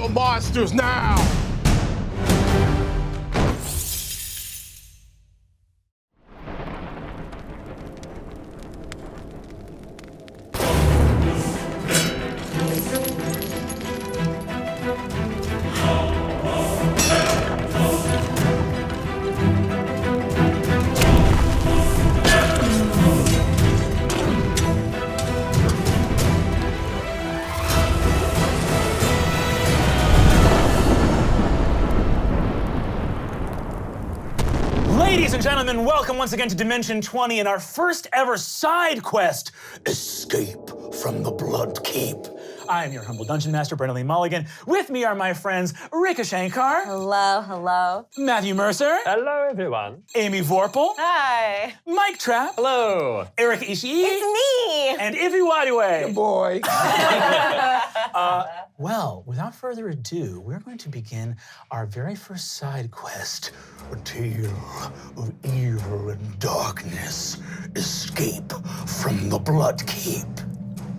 the monsters now! Ladies and gentlemen, welcome once again to Dimension 20 and our first ever side quest, Escape from the Bloodkeep. I am your humble Dungeon Master, Brennan Lee Mulligan. With me are my friends Rika Shankar. Hello, hello. Matthew Mercer. Hello, everyone. Amy Vorpal. Hi. Mike Trapp. Hello. Eric Ishii. It's me. And Ivy Wadaway. Boy. Well, without further ado, we're going to begin our very first side quest, a tale of evil and darkness, escape from the Bloodkeep.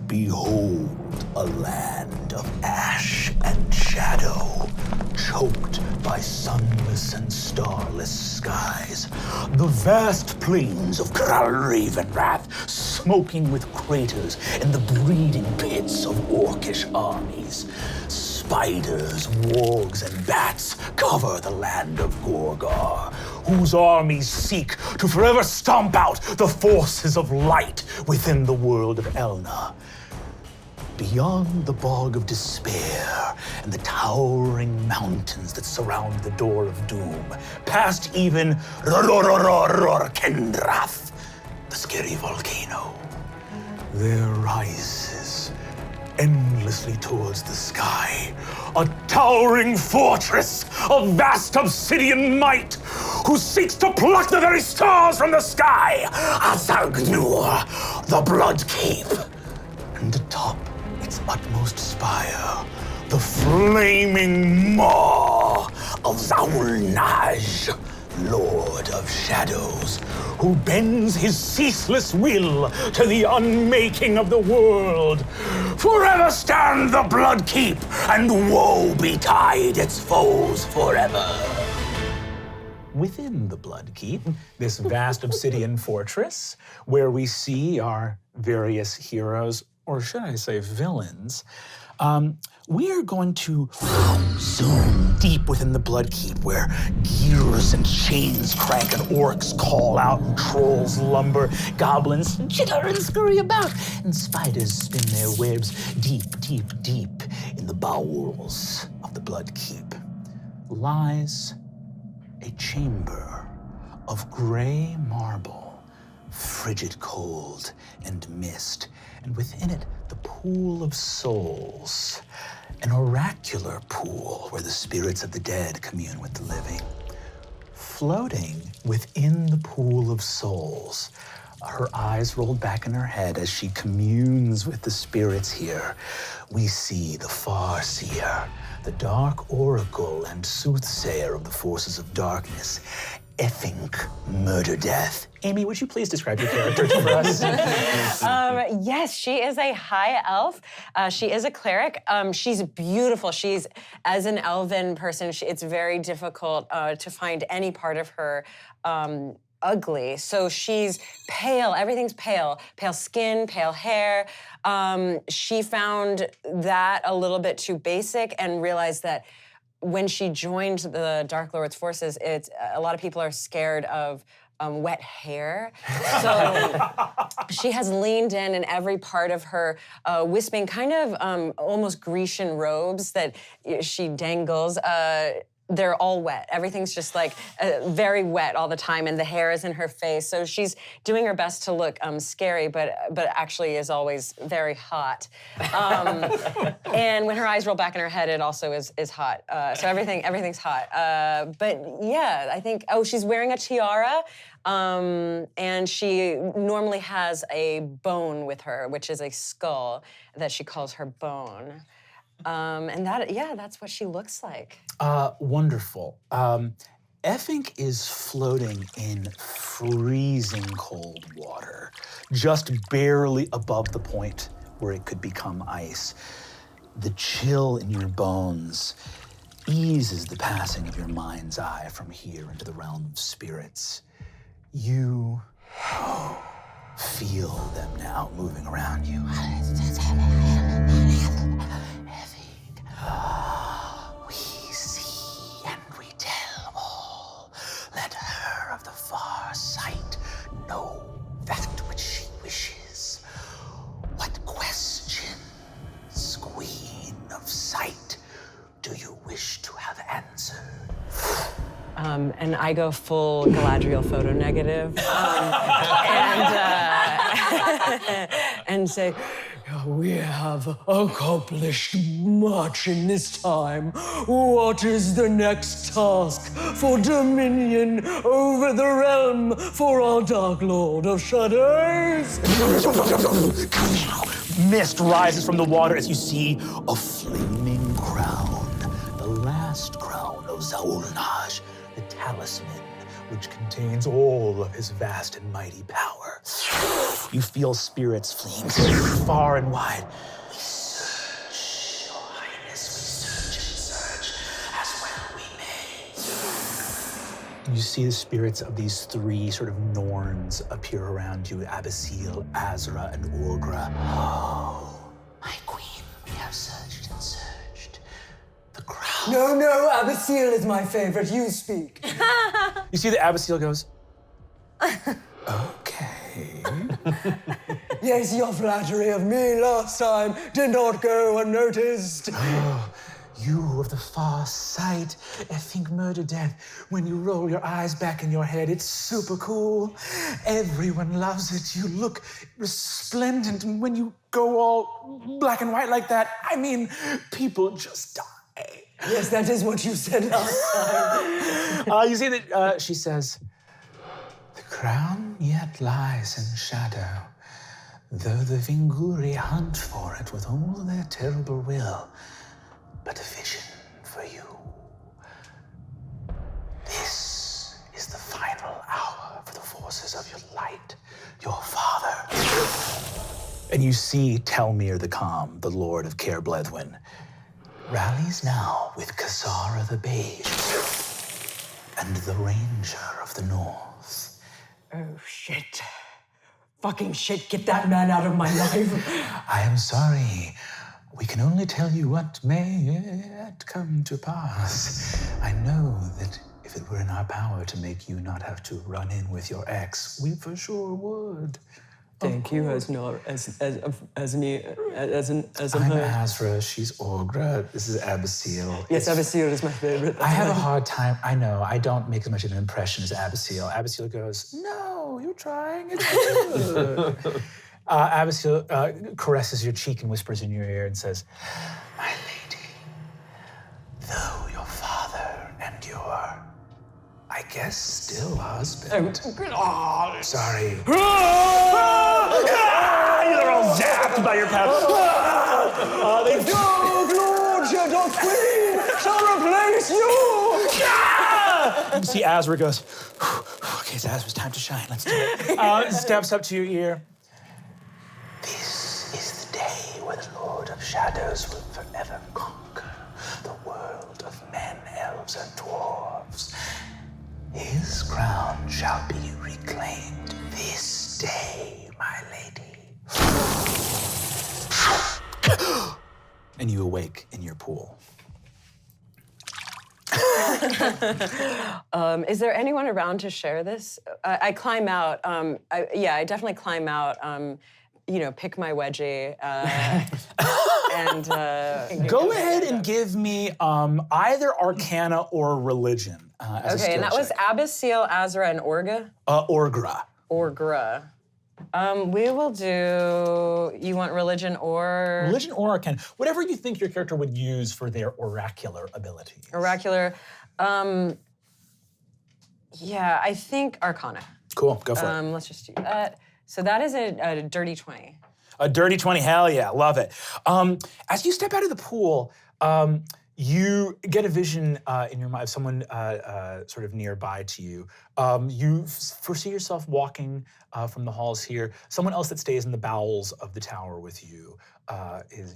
Behold, a land of ash and shadow, choked by sunless and starless skies. The vast plains of Kralravenrath, smoking with craters and the breeding pits of orcish armies. Spiders, wargs, and bats cover the land of Gorgar, whose armies seek to forever stomp out the forces of light within the world of Elna. Beyond the bog of despair and the towering mountains that surround the door of doom, past even Kendrath, the scary volcano, there rises, endlessly towards the sky, a towering fortress of vast obsidian might, who seeks to pluck the very stars from the sky, Azagnur, the Bloodkeep. And atop its utmost spire, the flaming maw of Zaulnaj, Lord of Shadows, who bends his ceaseless will to the unmaking of the world. Forever stand the Bloodkeep, and woe betide its foes forever. Within the Bloodkeep, this vast obsidian fortress, where we see our various heroes, or should I say villains, we are going to zoom deep within the Bloodkeep, where gears and chains crank and orcs call out and trolls lumber, goblins chitter and scurry about, and spiders spin their webs deep, deep, deep in the bowels of the Bloodkeep. Lies a chamber of gray marble, frigid cold and mist, and within it, the pool of souls, an oracular pool where the spirits of the dead commune with the living. Floating within the pool of souls, her eyes rolled back in her head as she communes with the spirits here, we see the Farseer, the dark oracle and soothsayer of the forces of darkness, Effink Murder Death. Amy, would you please describe your character for us? Yes, she is a high elf. She is a cleric. She's beautiful. She's, as an elven person, it's very difficult to find any part of her ugly. So she's pale, everything's pale. Pale skin, pale hair. She found that a little bit too basic and realized that when she joined the Dark Lord's forces, a lot of people are scared of wet hair. So she has leaned in every part of her wisping, kind of almost Grecian robes that she dangles. They're all wet. Everything's just like very wet all the time, and the hair is in her face. So she's doing her best to look scary, but actually is always very hot. And when her eyes roll back in her head, it also is hot. So everything's hot. But yeah, I think, she's wearing a tiara, and she normally has a bone with her, which is a skull that she calls her bone. And that's what she looks like. Wonderful. Effink is floating in freezing cold water, just barely above the point where it could become ice. The chill in your bones eases the passing of your mind's eye from here into the realm of spirits. You feel them now moving around you. We see and we tell all. Let her of the far sight know that which she wishes. What questions, Queen of Sight, do you wish to have answered? And I go full Galadriel photo negative and say, We have accomplished much in this time. What is the next task for dominion over the realm for our Dark Lord of Shadows? Mist rises from the water as you see a flaming crown, the last crown of Zaulnaj, the talisman which contains all of his vast and mighty power. You feel spirits fleeing far and wide. We search, Your Highness, we search as well we may. You see the spirits of these three sort of Norns appear around you, Abyssal, Azra, and Orgra. Oh, my queen, we have searched and searched. The crowd. No, Abyssal is my favorite. You speak. You see that Abyssal goes, okay. Yes, your flattery of me last time did not go unnoticed. You of the far sight, I think murder death. When you roll your eyes back in your head, it's super cool. Everyone loves it. You look resplendent, and when you go all black and white like that, I mean, people just die. Yes, that is what you said last time. You see that she says, the crown yet lies in shadow, though the Vinguri hunt for it with all their terrible will. But a vision for you. This is the final hour for the forces of your light, your father. And you see Telmir the Calm, the Lord of Caer Blethyn, rallies now with Kassara the Beige and the Ranger of the North. Oh, shit. Fucking shit, get that man out of my life. I am sorry. We can only tell you what may yet come to pass. I know that if it were in our power to make you not have to run in with your ex, we for sure would. Thank you, as I'm Azra, she's Orgra, this is Abyssal. Yes, Abyssal is my favorite. I have a hard time, I know, I don't make as much of an impression as Abyssal. Abyssal goes, no, you're trying, it's good. Abyssal caresses your cheek and whispers in your ear and says, my lady, though your father and your, I guess, still husband. Sorry. You're all zapped by your power. Lord, your queen shall replace you! You see Azra goes, okay, it's Azra's time to shine, let's do it. Steps up to your ear. This is the day where the Lord of Shadows will forever conquer the world of men, elves, and dwarves. His crown shall be reclaimed this day, my lady. And you awake in your pool. Is there anyone around to share this? I climb out. I definitely climb out. Pick my wedgie and Go ahead and give me either Arcana or Religion. As a okay, skill and that was check. Abyssal, Azra, and Orga. Orgra. Orgra. We will do. You want religion or Religion or Arcana, whatever you think your character would use for their oracular abilities. oracular? Yeah, I think Arcana. Cool, go for it. Let's just do that. So that is a dirty 20. A dirty 20, hell yeah, love it. As you step out of the pool, You get a vision in your mind of someone sort of nearby to you. You foresee yourself walking from the halls here. Someone else that stays in the bowels of the tower with you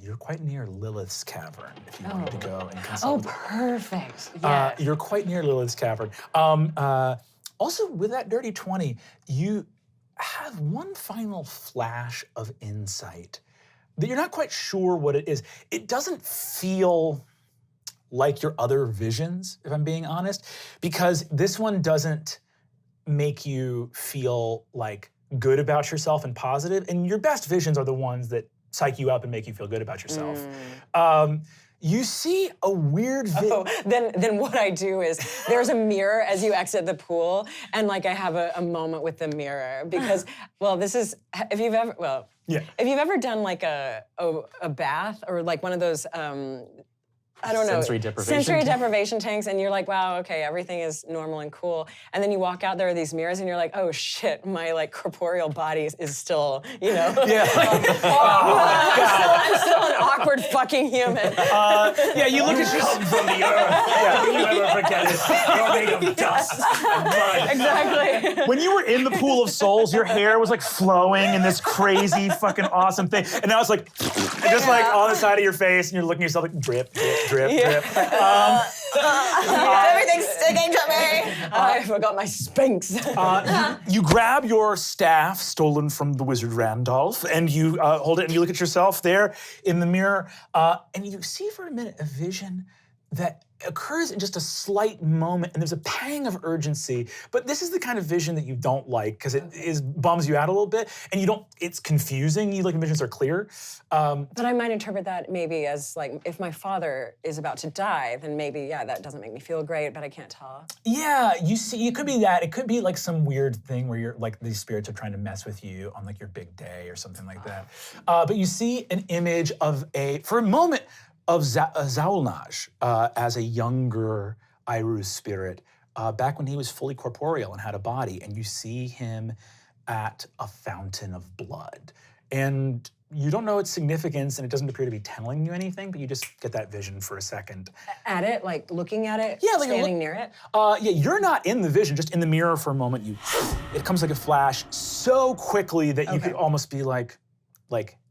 you're quite near Lilith's cavern. If you wanted to go and consult. Oh, perfect. Yes. You're quite near Lilith's cavern. Also, with that dirty 20, you have one final flash of insight that you're not quite sure what it is. It doesn't feel like your other visions, if I'm being honest, because this one doesn't make you feel like good about yourself and positive, and your best visions are the ones that psych you up and make you feel good about yourself. You see a weird then what I do is there's a mirror as you exit the pool, and like I have a moment with the mirror because, well, this is if you've ever done like a bath or like one of those I don't know. Sensory deprivation tanks, and you're like, wow, okay, everything is normal and cool. And then you walk out, there are these mirrors, and you're like, oh shit, my like corporeal body is still, you know. Yeah. I'm still an awkward fucking human. Yeah, you look at yourself from the earth. Yeah, you never forget it. You're made of dust and mud. Exactly. When you were in the pool of souls, your hair was like flowing in this crazy fucking awesome thing. And now it's like, just like on the side of your face, and you're looking at yourself like drip, drip, drip. Everything's sticking to me. I forgot my Spanx. You grab your staff stolen from the wizard Randolph, and you hold it, and you look at yourself there in the mirror, and you see for a minute a vision that occurs in just a slight moment, and there's a pang of urgency. But this is the kind of vision that you don't like because it bums you out a little bit, and it's confusing. You like visions are clear. But I might interpret that maybe as like, if my father is about to die, then maybe, yeah, that doesn't make me feel great, but I can't tell. Yeah, you see, it could be that. It could be like some weird thing where you're like, these spirits are trying to mess with you on like your big day or something like that. But you see an image of for a moment, of Zaulnaj as a younger Iru spirit back when he was fully corporeal and had a body, and you see him at a fountain of blood. And you don't know its significance, and it doesn't appear to be telling you anything, but you just get that vision for a second. At it, like looking at it, yeah, like standing near it? Yeah, you're not in the vision, just in the mirror for a moment. It comes like a flash so quickly that you could almost be like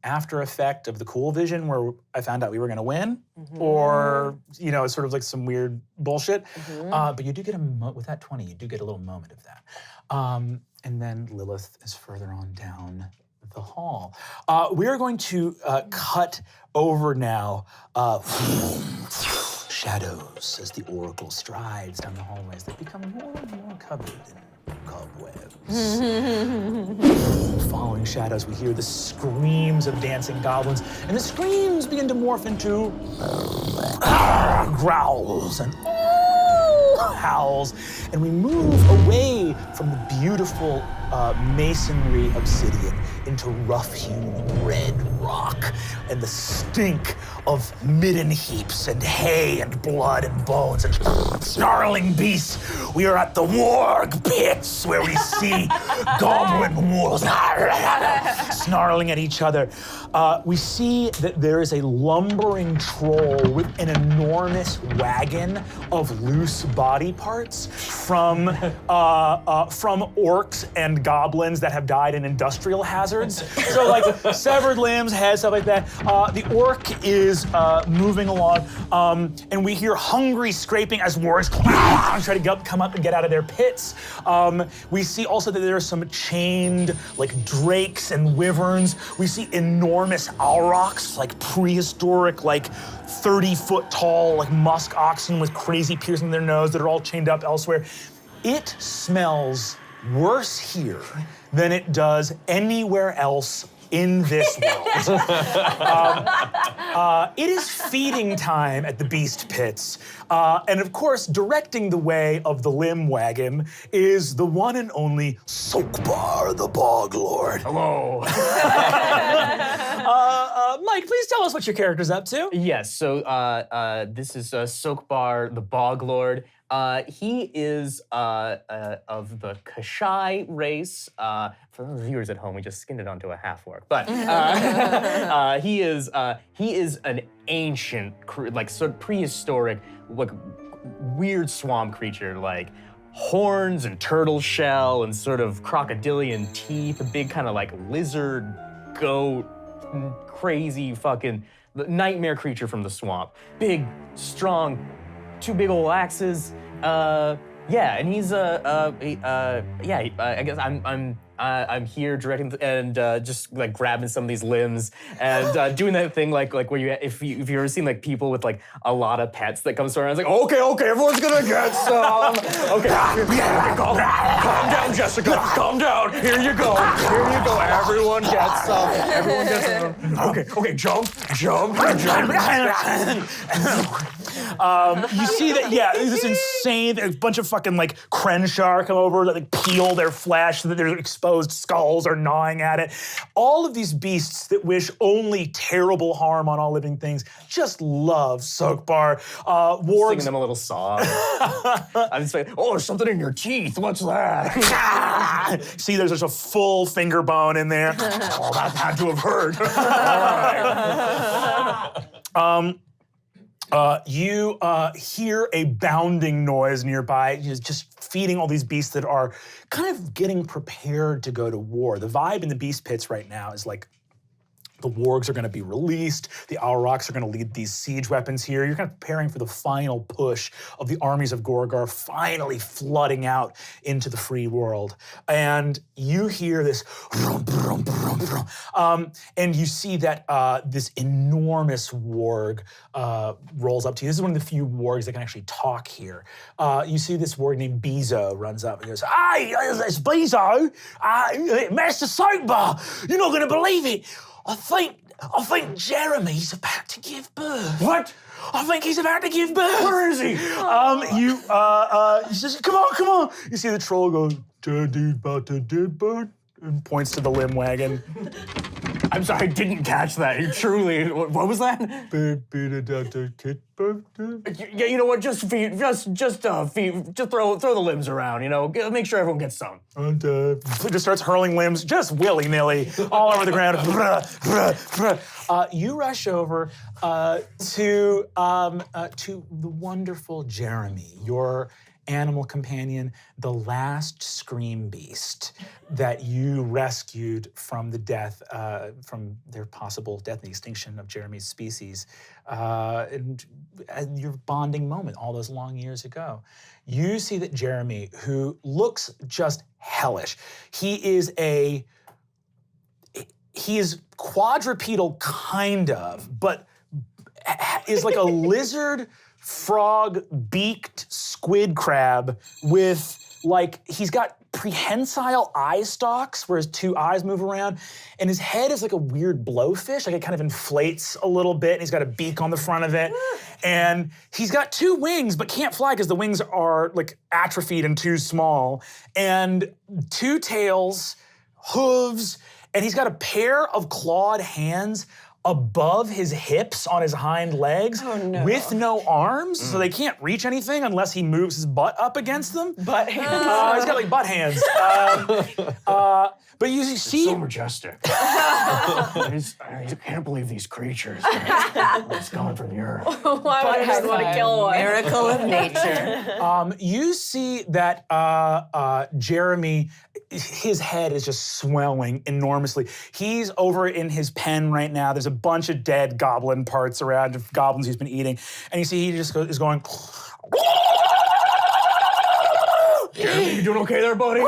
after effect of the cool vision where I found out we were gonna win, or, you know, it's sort of like some weird bullshit. But you do get with that 20, you do get a little moment of that. And then Lilith is further on down the hall. We are going to cut over now. Shadows as the oracle strides down the hallways. They become more and more covered in cobwebs. Following shadows, we hear the screams of dancing goblins, and the screams begin to morph into growls and howls, and we move away from the beautiful masonry obsidian into rough-hewn red rock and the stink of midden heaps and hay and blood and bones and snarling beasts. We are at the warg pits where we see goblin wolves snarling at each other. We see that there is a lumbering troll with an enormous wagon of loose body parts from orcs and goblins that have died in industrial hazards. So like severed limbs, heads, stuff like that. The orc is moving along, and we hear hungry scraping as warriors try to come up and get out of their pits. We see also that there are some chained like drakes and wyverns. We see enormous aurochs, like prehistoric, like 30-foot tall, like musk oxen with crazy piercing in their nose that are all chained up elsewhere. It smells worse here than it does anywhere else in this world. It is feeding time at the beast pits. And of course, directing the way of the limb wagon is the one and only Sokbar the Bog Lord. Hello. Mike, please tell us what your character's up to. Yes, so this is Sokbar the Bog Lord. He is of the Kashai race. For those viewers at home, we just skinned it onto a half orc. But he is an ancient, like sort of prehistoric, like weird swamp creature, like horns and turtle shell and sort of crocodilian teeth, a big kind of like lizard, goat, crazy fucking nightmare creature from the swamp. Big, strong, two big old axes. Yeah, and he's I guess I'm here directing and just like grabbing some of these limbs and doing that thing like where you if you ever seen like people with like a lot of pets that comes around, it's like okay, everyone's gonna get some. Okay, calm down, Jessica, calm down. Here you go, everyone gets some. Everyone gets some. Okay, jump. You see that, this insane, a bunch of fucking like Crenshaw come over that like peel their flesh so that their exposed skulls are gnawing at it. All of these beasts that wish only terrible harm on all living things just love Sokbar. Wargs. Singing them a little song. I'm just like, oh, there's something in your teeth. What's that? See, there's just a full finger bone in there. Oh, that had to have hurt. All right. You hear a bounding noise nearby, just feeding all these beasts that are kind of getting prepared to go to war. The vibe in the beast pits right now is like the wargs are going to be released. The Aurochs are going to lead these siege weapons here. You're kind of preparing for the final push of the armies of Gorgar finally flooding out into the free world. And you hear this brum, brum, brum, brum. And you see that this enormous warg rolls up to you. This is one of the few wargs that can actually talk here. You see this warg named Bezo runs up and goes, "Hey, it's Bezo, Master Soapbar. You're not going to believe it. I think Jeremy's about to give birth." What? I think he's about to give birth. Where is he? He says, come on. You see the troll goes, "Dead dude about to give birth," and points to the limb wagon. I'm sorry, I didn't catch that. You truly, what was that? Yeah, you know what? Just throw the limbs around. You know, make sure everyone gets some. And just starts hurling limbs just willy-nilly all over the ground. You rush over to the wonderful Jeremy, your animal companion, the last scream beast that you rescued from the death, from their possible death and extinction of Jeremy's species, and your bonding moment all those long years ago. You see that Jeremy, who looks just hellish, he is quadrupedal kind of, but is like a lizard frog beaked squid crab with like, he's got prehensile eye stalks where his two eyes move around, and his head is like a weird blowfish, like it kind of inflates a little bit, and he's got a beak on the front of it. And he's got two wings, but can't fly because the wings are like atrophied and too small, and two tails, hooves, and he's got a pair of clawed hands above his hips on his hind legs with no arms, so they can't reach anything unless he moves his butt up against them. Butt hands. He's got like butt hands. But you see, So majestic. I can't believe these creatures. It's coming from the earth. Why would I just want to kill one? Miracle of nature. you see that Jeremy, his head is just swelling enormously. He's over in his pen right now. There's a bunch of dead goblin parts around, of goblins he's been eating. And you see he just is going, Jeremy, you doing okay there, buddy?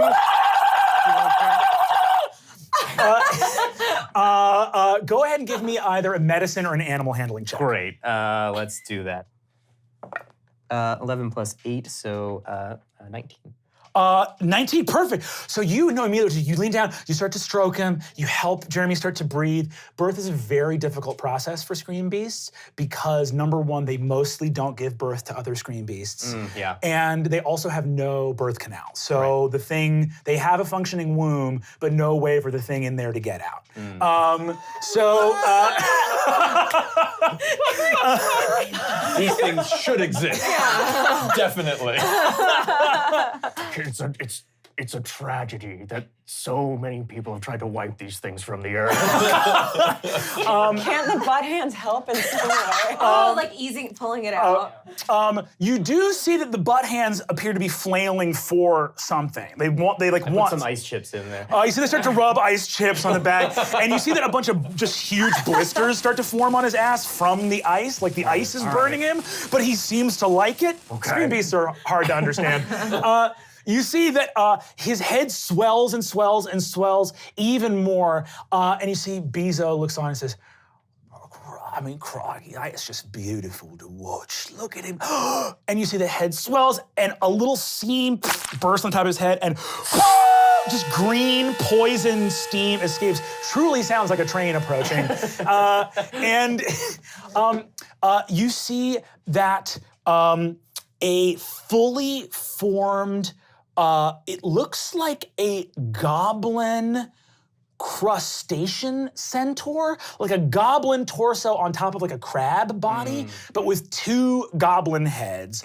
Go ahead and give me either a medicine or an animal handling check. Great. Let's do that. 11 plus 8, so 19. 19, perfect. So you know immediately, you lean down, you start to stroke him, you help Jeremy start to breathe. Birth is a very difficult process for scream beasts because, number one, they mostly don't give birth to other scream beasts. Yeah. And they also have no birth canal. So the thing, they have a functioning womb, but no way for the thing in there to get out. these things should exist. Definitely. It's a tragedy that so many people have tried to wipe these things from the earth. Can't the butt hands help in some way? Like pulling it out. You do see that the butt hands appear to be flailing for something. They want Some ice chips in there. You see they start to rub ice chips on the back, and you see that a bunch of just huge blisters start to form on his ass from the ice, like the ice is burning him, but he seems to like it. Screen beasts are hard to understand. You see that his head swells and swells and swells even more, and you see Bezo looks on and says, I mean, crikey, it's just beautiful to watch. Look at him. And you see the head swells, and a little seam bursts on top of his head, and just green poison steam escapes. Truly sounds like a train approaching. And you see that a fully formed, it looks like a goblin crustacean centaur, like a goblin torso on top of like a crab body, but with two goblin heads.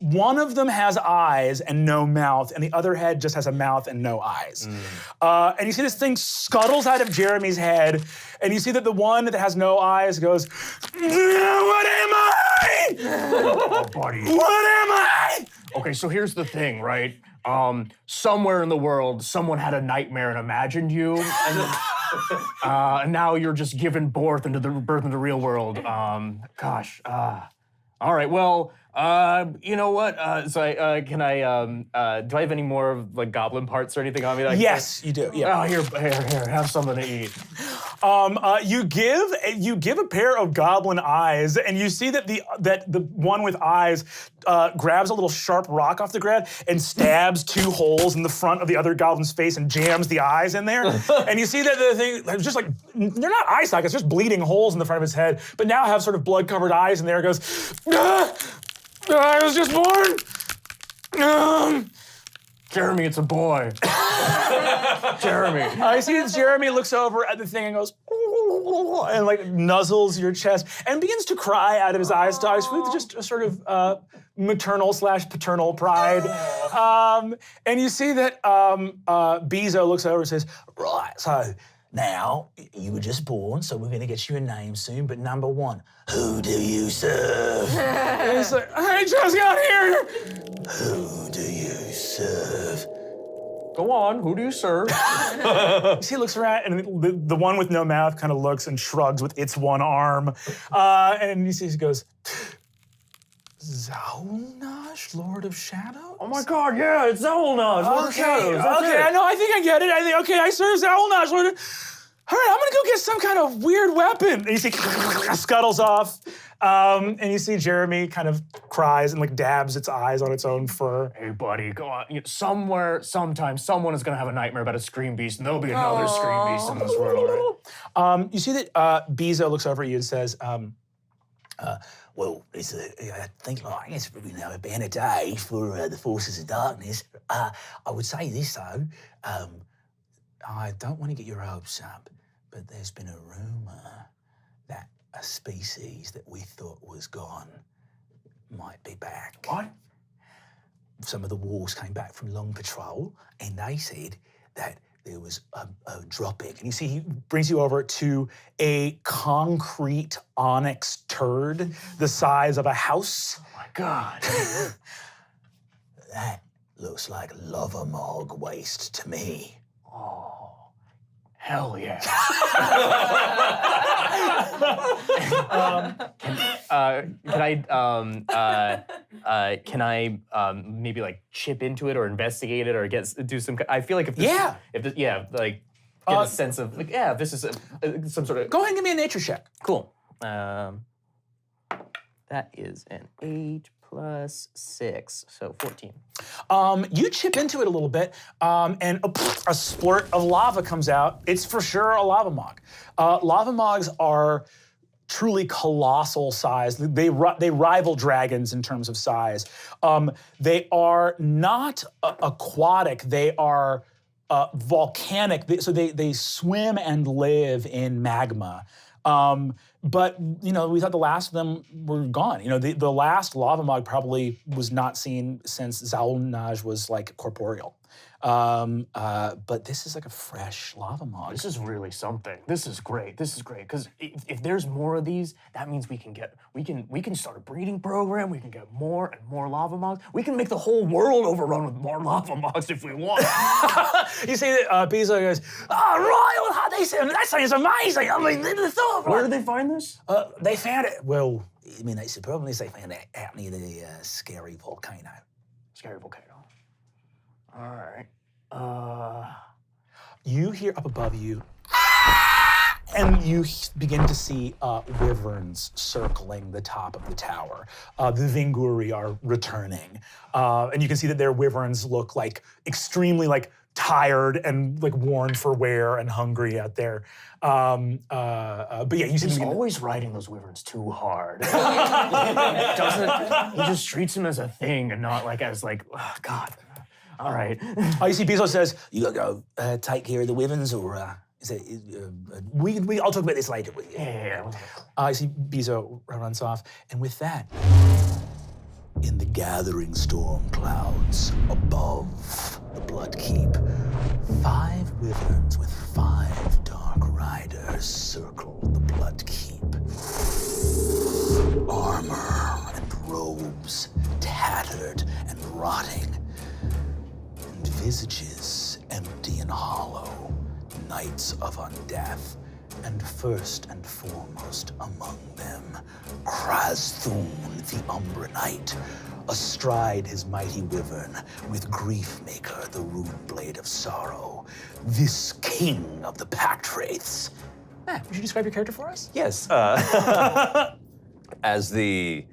One of them has eyes and no mouth, and the other head just has a mouth and no eyes. And you see this thing scuttles out of Jeremy's head, and you see that the one that has no eyes goes, "What am I? Oh, buddy. What am I?" Okay, so here's the thing, right? Somewhere in the world, someone had a nightmare and imagined you, and now you're just giving birth into the real world. All right, well, you know what? Do I have any more of like goblin parts or anything on me? Yes, you do. Yeah. Oh, here, have something to eat. You give a pair of goblin eyes, and you see that the one with eyes grabs a little sharp rock off the ground and stabs two holes in the front of the other goblin's face and jams the eyes in there. And you see that the thing, just like, they're not eye sockets, just bleeding holes in the front of his head, but now have sort of blood-covered eyes in there. It goes, I was just born. Jeremy, it's a boy. Jeremy. I see that Jeremy looks over at the thing and goes, and like nuzzles your chest and begins to cry out of his eyes with just a sort of maternal/paternal pride. And you see that Bezo looks over and says, right, so now you were just born, so we're going to get you a name soon, but number one, who do you serve? And he's like, I just got here. Who do you serve? Go on, who do you serve? He looks around, and the one with no mouth kind of looks and shrugs with its one arm. And he goes, Zaulnash, Lord of Shadows? Oh my God, yeah, it's Zaulnash, Lord of Shadows. Okay, I know, I think I get it. I serve Zaulnash, Lord of... All right, I'm gonna go get some kind of weird weapon. And you see scuttles off, and you see Jeremy kind of cries and like dabs its eyes on its own fur. Hey, buddy, go on. Somewhere, sometime, someone is gonna have a nightmare about a scream beast, and there'll be another scream beast in this world, right? You see that Bezo looks over at you and says, well, I think it's probably a banner day for the forces of darkness. I would say this, though. I don't want to get your hopes up, but there's been a rumor that a species that we thought was gone might be back. What? Some of the wolves came back from long patrol, and they said that there was a dropping. And you see, he brings you over to a concrete onyx turd the size of a house. Oh my God. That looks like lava mog waste to me. Oh, hell yeah. Can I maybe like chip into it or investigate it or do some? I feel like if this, get a sense of like this is some sort of. Go ahead and give me a nature check. Cool. That is an 8 plus 6, so 14. You chip into it a little bit, and a splurt of lava comes out. It's for sure a lava mog. Lava mogs are truly colossal size. They rival dragons in terms of size. They are not aquatic. They are volcanic. So they swim and live in magma. But we thought the last of them were gone. The last lava mog probably was not seen since Zaunaj was like corporeal. But this is like a fresh lava mog. This is really something. This is great. Because if there's more of these, that means we can start a breeding program. We can get more and more lava mogs. We can make the whole world overrun with more lava mogs if we want. You see that Bezo goes, "Oh, right, that sounds amazing. I mean, the thought." Where did they find this? They found it. Well, I mean, the problem is they found it out near the scary volcano. Scary volcano. All right. You hear up above you, and you begin to see wyverns circling the top of the tower. The Vinguri are returning, and you can see that their wyverns look like extremely like tired and like worn for wear and hungry out there. But yeah, you see He's them always riding those wyverns too hard. He just treats them as a thing and not like as like, oh, God. All right. You see Bezo says, "You gotta go take care of the wyverns, or is it? I'll talk about this later with you." Yeah. I see Bezo runs off, and with that, in the gathering storm clouds above the Bloodkeep, 5 wyverns with 5 dark riders circle the Bloodkeep. Armor and robes tattered and rotting, and visages empty and hollow, knights of undeath, and first and foremost among them, Krasthun the Umbra Knight, astride his mighty wyvern, with Griefmaker the rune blade of sorrow, this king of the packed wraiths. Would you describe your character for us? Yes. As the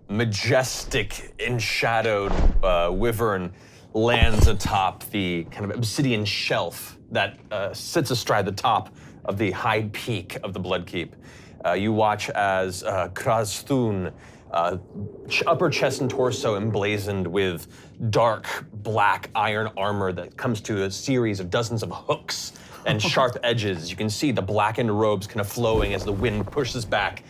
majestic, enshadowed wyvern lands atop the kind of obsidian shelf that sits astride the top of the high peak of the Bloodkeep. You watch as Krasthun, upper chest and torso emblazoned with dark black iron armor that comes to a series of dozens of hooks and sharp edges. You can see the blackened robes kind of flowing as the wind pushes back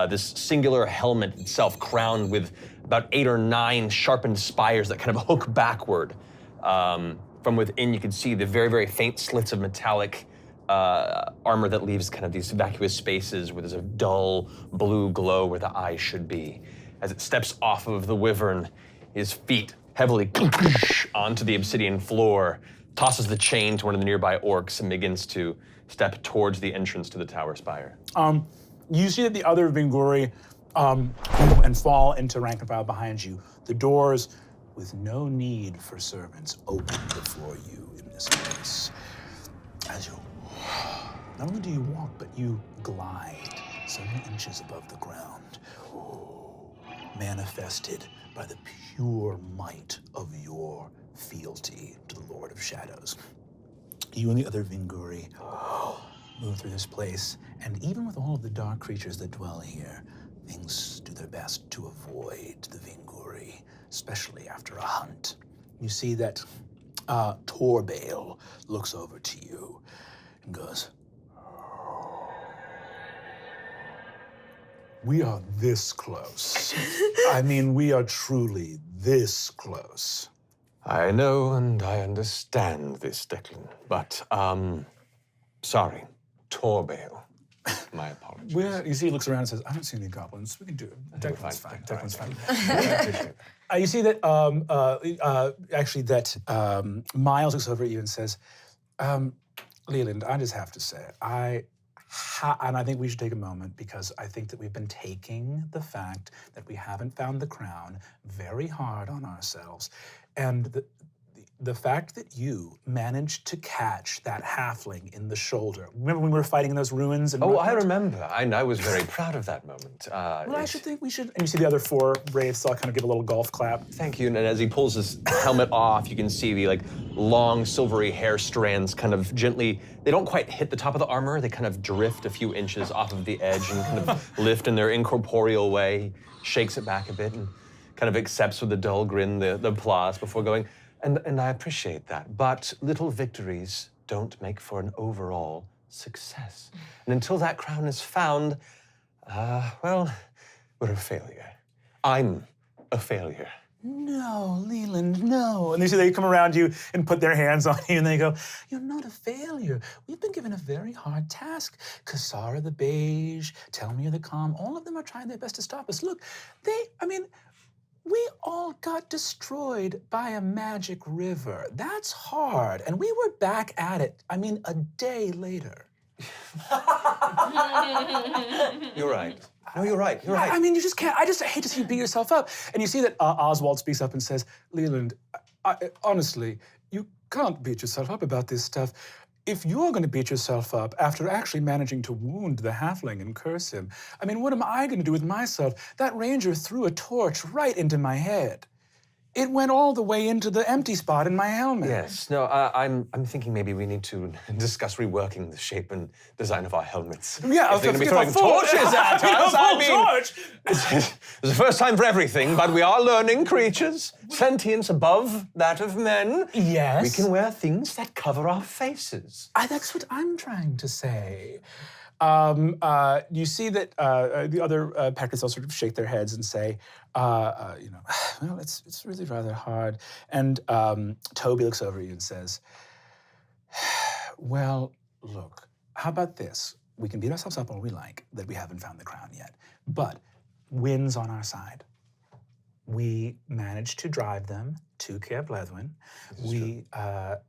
this singular helmet itself, crowned with about 8 or 9 sharpened spires that kind of hook backward. From within, you can see the very, very faint slits of metallic armor that leaves kind of these vacuous spaces where there's a dull blue glow where the eye should be. As it steps off of the wyvern, his feet heavily onto the obsidian floor, tosses the chain to one of the nearby orcs, and begins to step towards the entrance to the tower spire. You see that the other Vinguri and fall into rank and file behind you. The doors, with no need for servants, open before you in this place. As you, not only do you walk, but you glide several inches above the ground, manifested by the pure might of your fealty to the Lord of Shadows. You and the other Vinguri move through this place, and even with all of the dark creatures that dwell here, things do their best to avoid the Vinguri, especially after a hunt. You see that Torbale looks over to you and goes, "We are this close. I mean, we are truly this close." I know and I understand this, Declan, but, sorry, Torbale. My apologies. You see, he looks around and says, "I don't see any goblins. We can do it. Declan's fine. Declan's fine." You see that, Miles looks over at you and says, "Leland, I just have to say, and I think we should take a moment, because I think that we've been taking the fact that we haven't found the crown very hard on ourselves. And the fact that you managed to catch that halfling in the shoulder. Remember when we were fighting in those ruins? And I remember. I was very proud of that moment. Well, I should think we should. And you see the other 4 wraiths all kind of give a little golf clap. Thank you. And as he pulls his helmet off, you can see the long silvery hair strands kind of gently, they don't quite hit the top of the armor, they kind of drift a few inches off of the edge and kind of lift in their incorporeal way, shakes it back a bit and kind of accepts with a dull grin the applause before going, and I appreciate that, but little victories don't make for an overall success. And until that crown is found, well, we're a failure. I'm a failure. No, Leland, no. And they say they come around you and put their hands on you and they go, you're not a failure. We've been given a very hard task. Cassara the Beige, Telmir the Calm, all of them are trying their best to stop us. Look, we all got destroyed by a magic river. That's hard. And we were back at it, a day later. You're right. No, you're right. You're right. You just can't. I just hate to see you beat yourself up. And you see that Oswald speaks up and says, Leland, honestly, you can't beat yourself up about this stuff. If you're going to beat yourself up after actually managing to wound the halfling and curse him, what am I going to do with myself? That ranger threw a torch right into my head. It went all the way into the empty spot in my helmet. Yes. No, I'm thinking maybe we need to discuss reworking the shape and design of our helmets. Yeah, if they're going to be throwing torches at us. It's the first time for everything, but we are learning creatures, sentience above that of men. Yes. We can wear things that cover our faces. That's what I'm trying to say. You see that the other Packers all sort of shake their heads and say, well, it's really rather hard. And Toby looks over at you and says, well, look, how about this? We can beat ourselves up all we like that we haven't found the crown yet, but win's on our side. We managed to drive them to Cair Bledwin. We are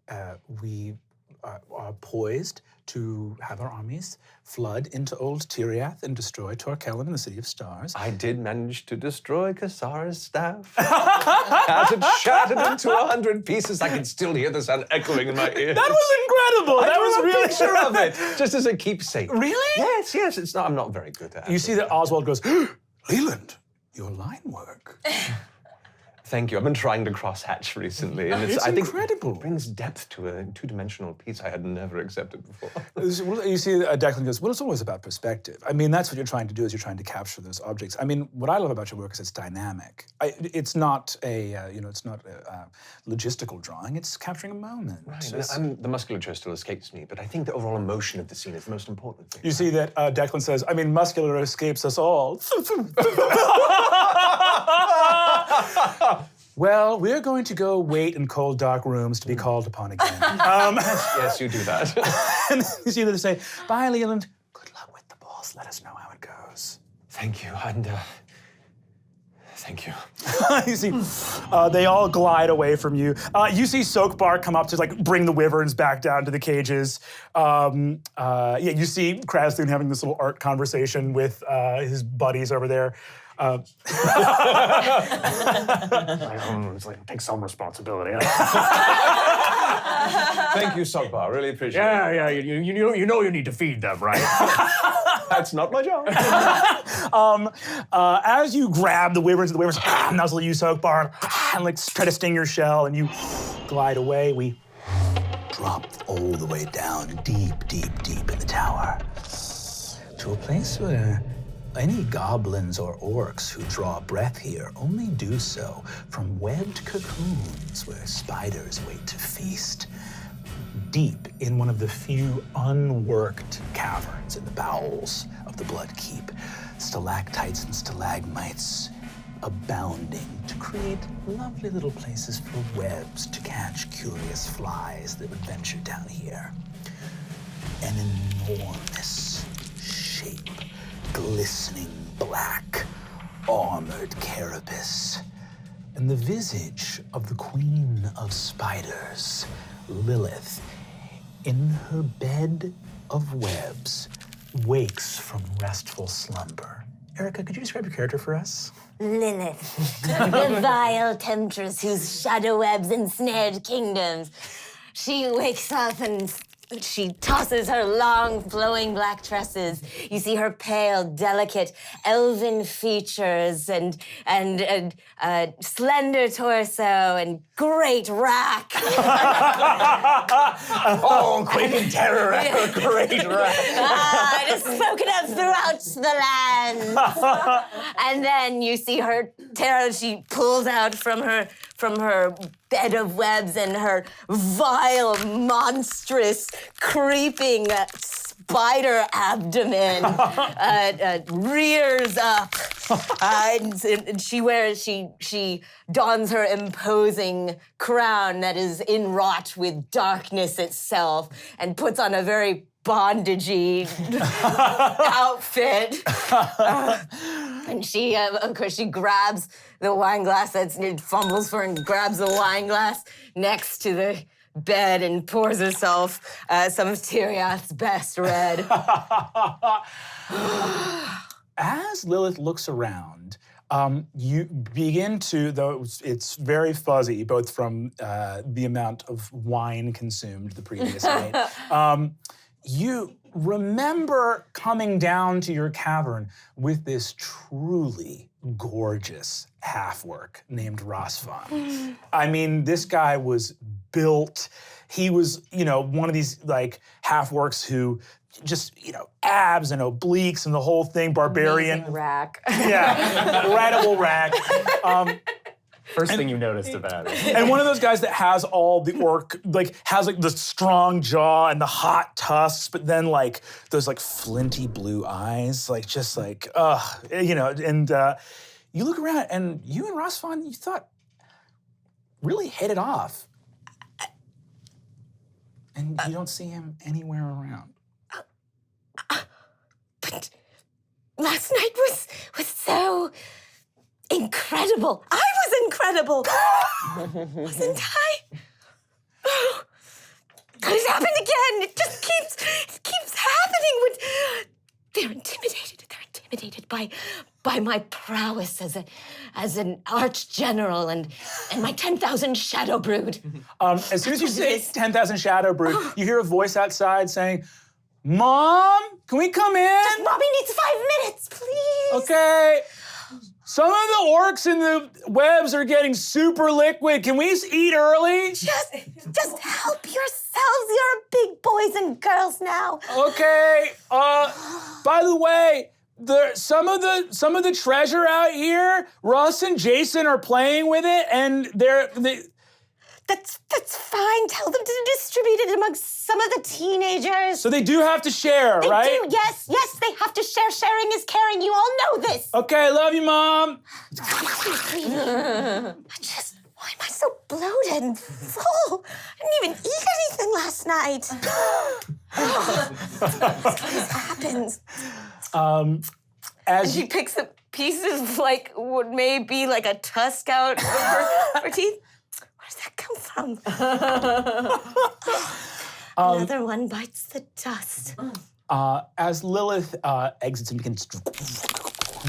poised to have our armies flood into Old Tiriath and destroy Torquellan and the City of Stars. I did manage to destroy Cassara's staff. As it shattered into 100 pieces, I can still hear the sound echoing in my ears. That was incredible! I That was drew a really picture of it, just as a keepsake. Really? Yes. It's not. I'm not very good at it. You see that Oswald goes, Leland, your line work. Thank you. I've been trying to cross-hatch recently, and It's I think incredible. it brings depth to a two-dimensional piece I had never accepted before. Well, you see, Declan goes, well, it's always about perspective. That's what you're trying to do, is you're trying to capture those objects. What I love about your work is it's dynamic. It's not it's not a logistical drawing. It's capturing a moment. Right. The musculature still escapes me, but I think the overall emotion of the scene is the most important thing. You see that Declan says, muscular escapes us all. Well, we're going to go wait in cold, dark rooms to be called upon again. Yes, you do that. And you see that they say, bye, Leland. Good luck with the balls. Let us know how it goes. Thank you, and thank you. You see, they all glide away from you. You see Soakbar come up to bring the wyverns back down to the cages. You see Krasloon having this little art conversation with his buddies over there. It's take some responsibility. Thank you, Sockbar. Really appreciate it. Yeah. You know you need to feed them, right? That's not my job. As you grab the wyverns nuzzle you, Soakbar, and try to sting your shell, and you glide away, we drop all the way down, deep, deep, deep in the tower, to a place where any goblins or orcs who draw breath here only do so from webbed cocoons where spiders wait to feast. Deep in one of the few unworked caverns in the bowels of the Bloodkeep, stalactites and stalagmites abounding to create lovely little places for webs to catch curious flies that would venture down here. An enormous shape, glistening black, armored carapace, and the visage of the queen of spiders, Lilith, in her bed of webs, wakes from restful slumber. Erica, could you describe your character for us? Lilith, the vile temptress whose shadow webs ensnared kingdoms. She wakes up and she tosses her long, flowing black tresses. You see her pale, delicate, elven features and slender torso and great rack. Oh, quaking terror at her great wrath. It has spoken up throughout the land. And then you see her terror. She pulls out from her bed of webs and her vile, monstrous, creeping spider abdomen rears up. And she dons her imposing crown that is inwrought with darkness itself and puts on a very bondagey outfit. And she, of course, she grabs the wine glass fumbles for and grabs the wine glass next to the bed and pours herself some of Tyrioth's best red. As Lilith looks around, you begin to, though it's very fuzzy, both from the amount of wine consumed the previous night, you remember coming down to your cavern with this truly gorgeous half-orc named Rasvan. I mean, this guy was built. He was, one of these like half-orcs who just, abs and obliques and the whole thing, barbarian. Amazing rack. Yeah, incredible rack. First thing you noticed about it. And one of those guys that has all the orc, has the strong jaw and the hot tusks, but then those flinty blue eyes, and you look around and you and Rasvan, you thought, really hit it off. And you don't see him anywhere around. But last night was so incredible. I was incredible. Wasn't I? Oh, could it happen again? It just keeps happening. They're intimidated. They're intimidated by my prowess as an arch general and my 10,000 shadow brood. As soon as you say 10,000 shadow brood, you hear a voice outside saying, "Mom, can we come in?" Mommy needs 5 minutes, please. Okay. Some of the orcs in the webs are getting super liquid. Can we eat early? Just help yourselves. You're big boys and girls now. Okay. By the way, some of the treasure out here, Russ and Jason are playing with it, and That's fine. Tell them to distribute it amongst some of the teenagers. So they do have to share, right? They do. Yes, they have to share. Sharing is caring. You all know this. Okay, love you, Mom. Why am I so bloated and full? I didn't even eat anything last night. This happens. As She picks a piece of what may be like a tusk out of her teeth. Where does that come from? Another one bites the dust. As Lilith exits and begins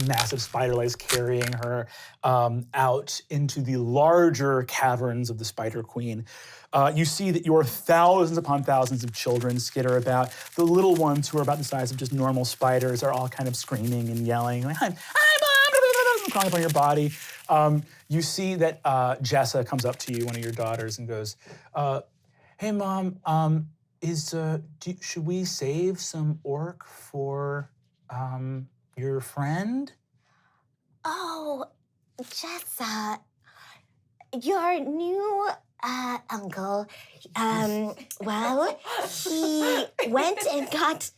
massive spider legs carrying her out into the larger caverns of the Spider Queen, you see that your thousands upon thousands of children skitter about. The little ones who are about the size of just normal spiders are all kind of screaming and yelling, like, "Hi, Mom!" crawling up on your body. You see that Jessa comes up to you, one of your daughters, and goes, "Hey, Mom, should we save some orc for your friend?" Oh, Jessa, your new uncle, well, he went and got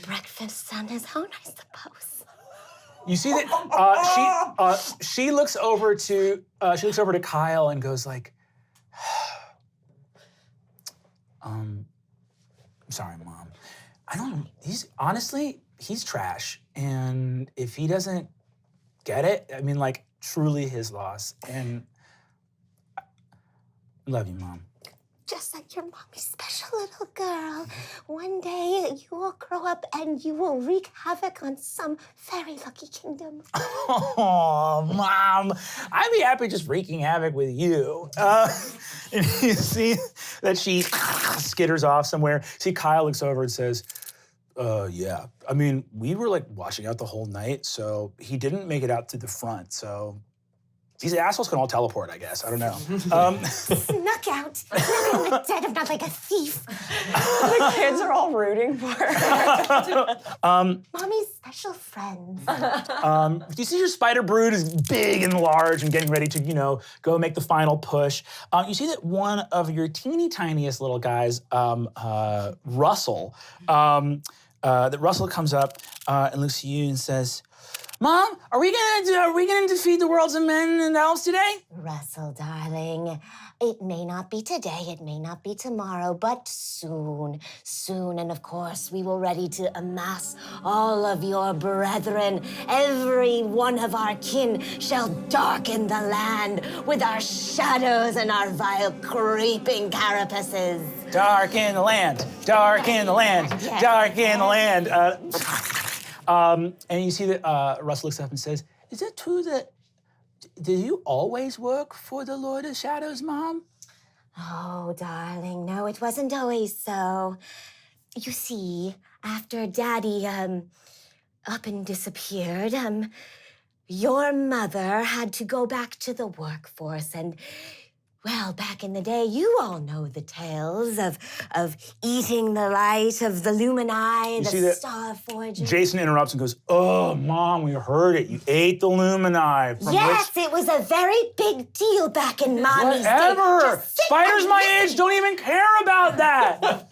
breakfast on his own, I suppose. You see that she looks over to Kyle and goes like, "I'm sorry, Mom. I don't. He's trash, and if he doesn't get it, I mean, truly his loss. And I love you, Mom." Just like your mommy's special little girl. One day you will grow up and you will wreak havoc on some very lucky kingdom. Oh, Mom, I'd be happy just wreaking havoc with you. And you see that she skitters off somewhere. See, Kyle looks over and says, "Yeah. I mean, we were watching out the whole night, so he didn't make it out to the front, so these assholes can all teleport, I guess. I don't know." Snuck out in the dead of night like a thief. The kids are all rooting for her. Mommy's special friends. You see your spider brood is big and large and getting ready to, go make the final push. You see that one of your teeny tiniest little guys, Russell, that Russell comes up and looks at you and says, Mom, are we gonna defeat the worlds of men and elves today? Russell, darling, it may not be today, it may not be tomorrow, but soon, soon. And of course, we will ready to amass all of your brethren. Every one of our kin shall darken the land with our shadows and our vile creeping carapaces. Dark in the land, dark in the land, dark in the land. And you see that Russ looks up and says, is it true that, did you always work for the Lord of Shadows, Mom? Oh, darling, no, it wasn't always so. You see, after Daddy, up and disappeared, your mother had to go back to the workforce and, well, back in the day, you all know the tales of eating the light of the Lumini, see the that Star Forger. Jason interrupts and goes, oh, Mom, we heard it. You ate the Lumini. Yes, it was a very big deal back in Mommy's day. Whatever. Just sit Spiders and my listen. age don't even care about that.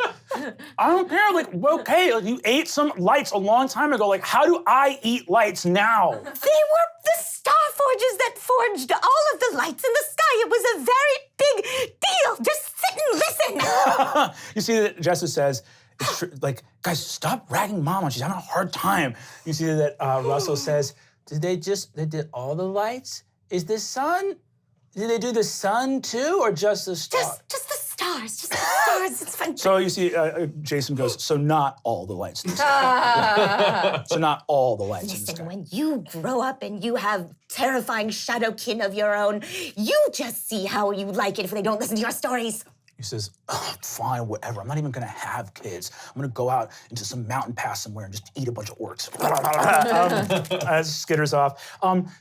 I don't care. Like, okay, like, you ate some lights a long time ago. Like, how do I eat lights now? They were the Star Forgers that forged all of the lights in the sky. It was a very big deal. Just sit and listen. You see that Jessa says, it's like, guys, stop ragging Mom on. She's having a hard time. You see that Russell says, they did all the lights? Is the sun, did they do the sun too, or just the stars? Just the stars. Just the stars. It's fun. So you see, Jason goes, so not all the lights in the sky. So not all the lights in the Listen, sky. when you grow up and you have terrifying shadow kin of your own, you just see how you like it if they don't listen to your stories. He says, oh, fine, whatever. I'm not even gonna have kids. I'm gonna go out into some mountain pass somewhere and just eat a bunch of orcs. Skitters off.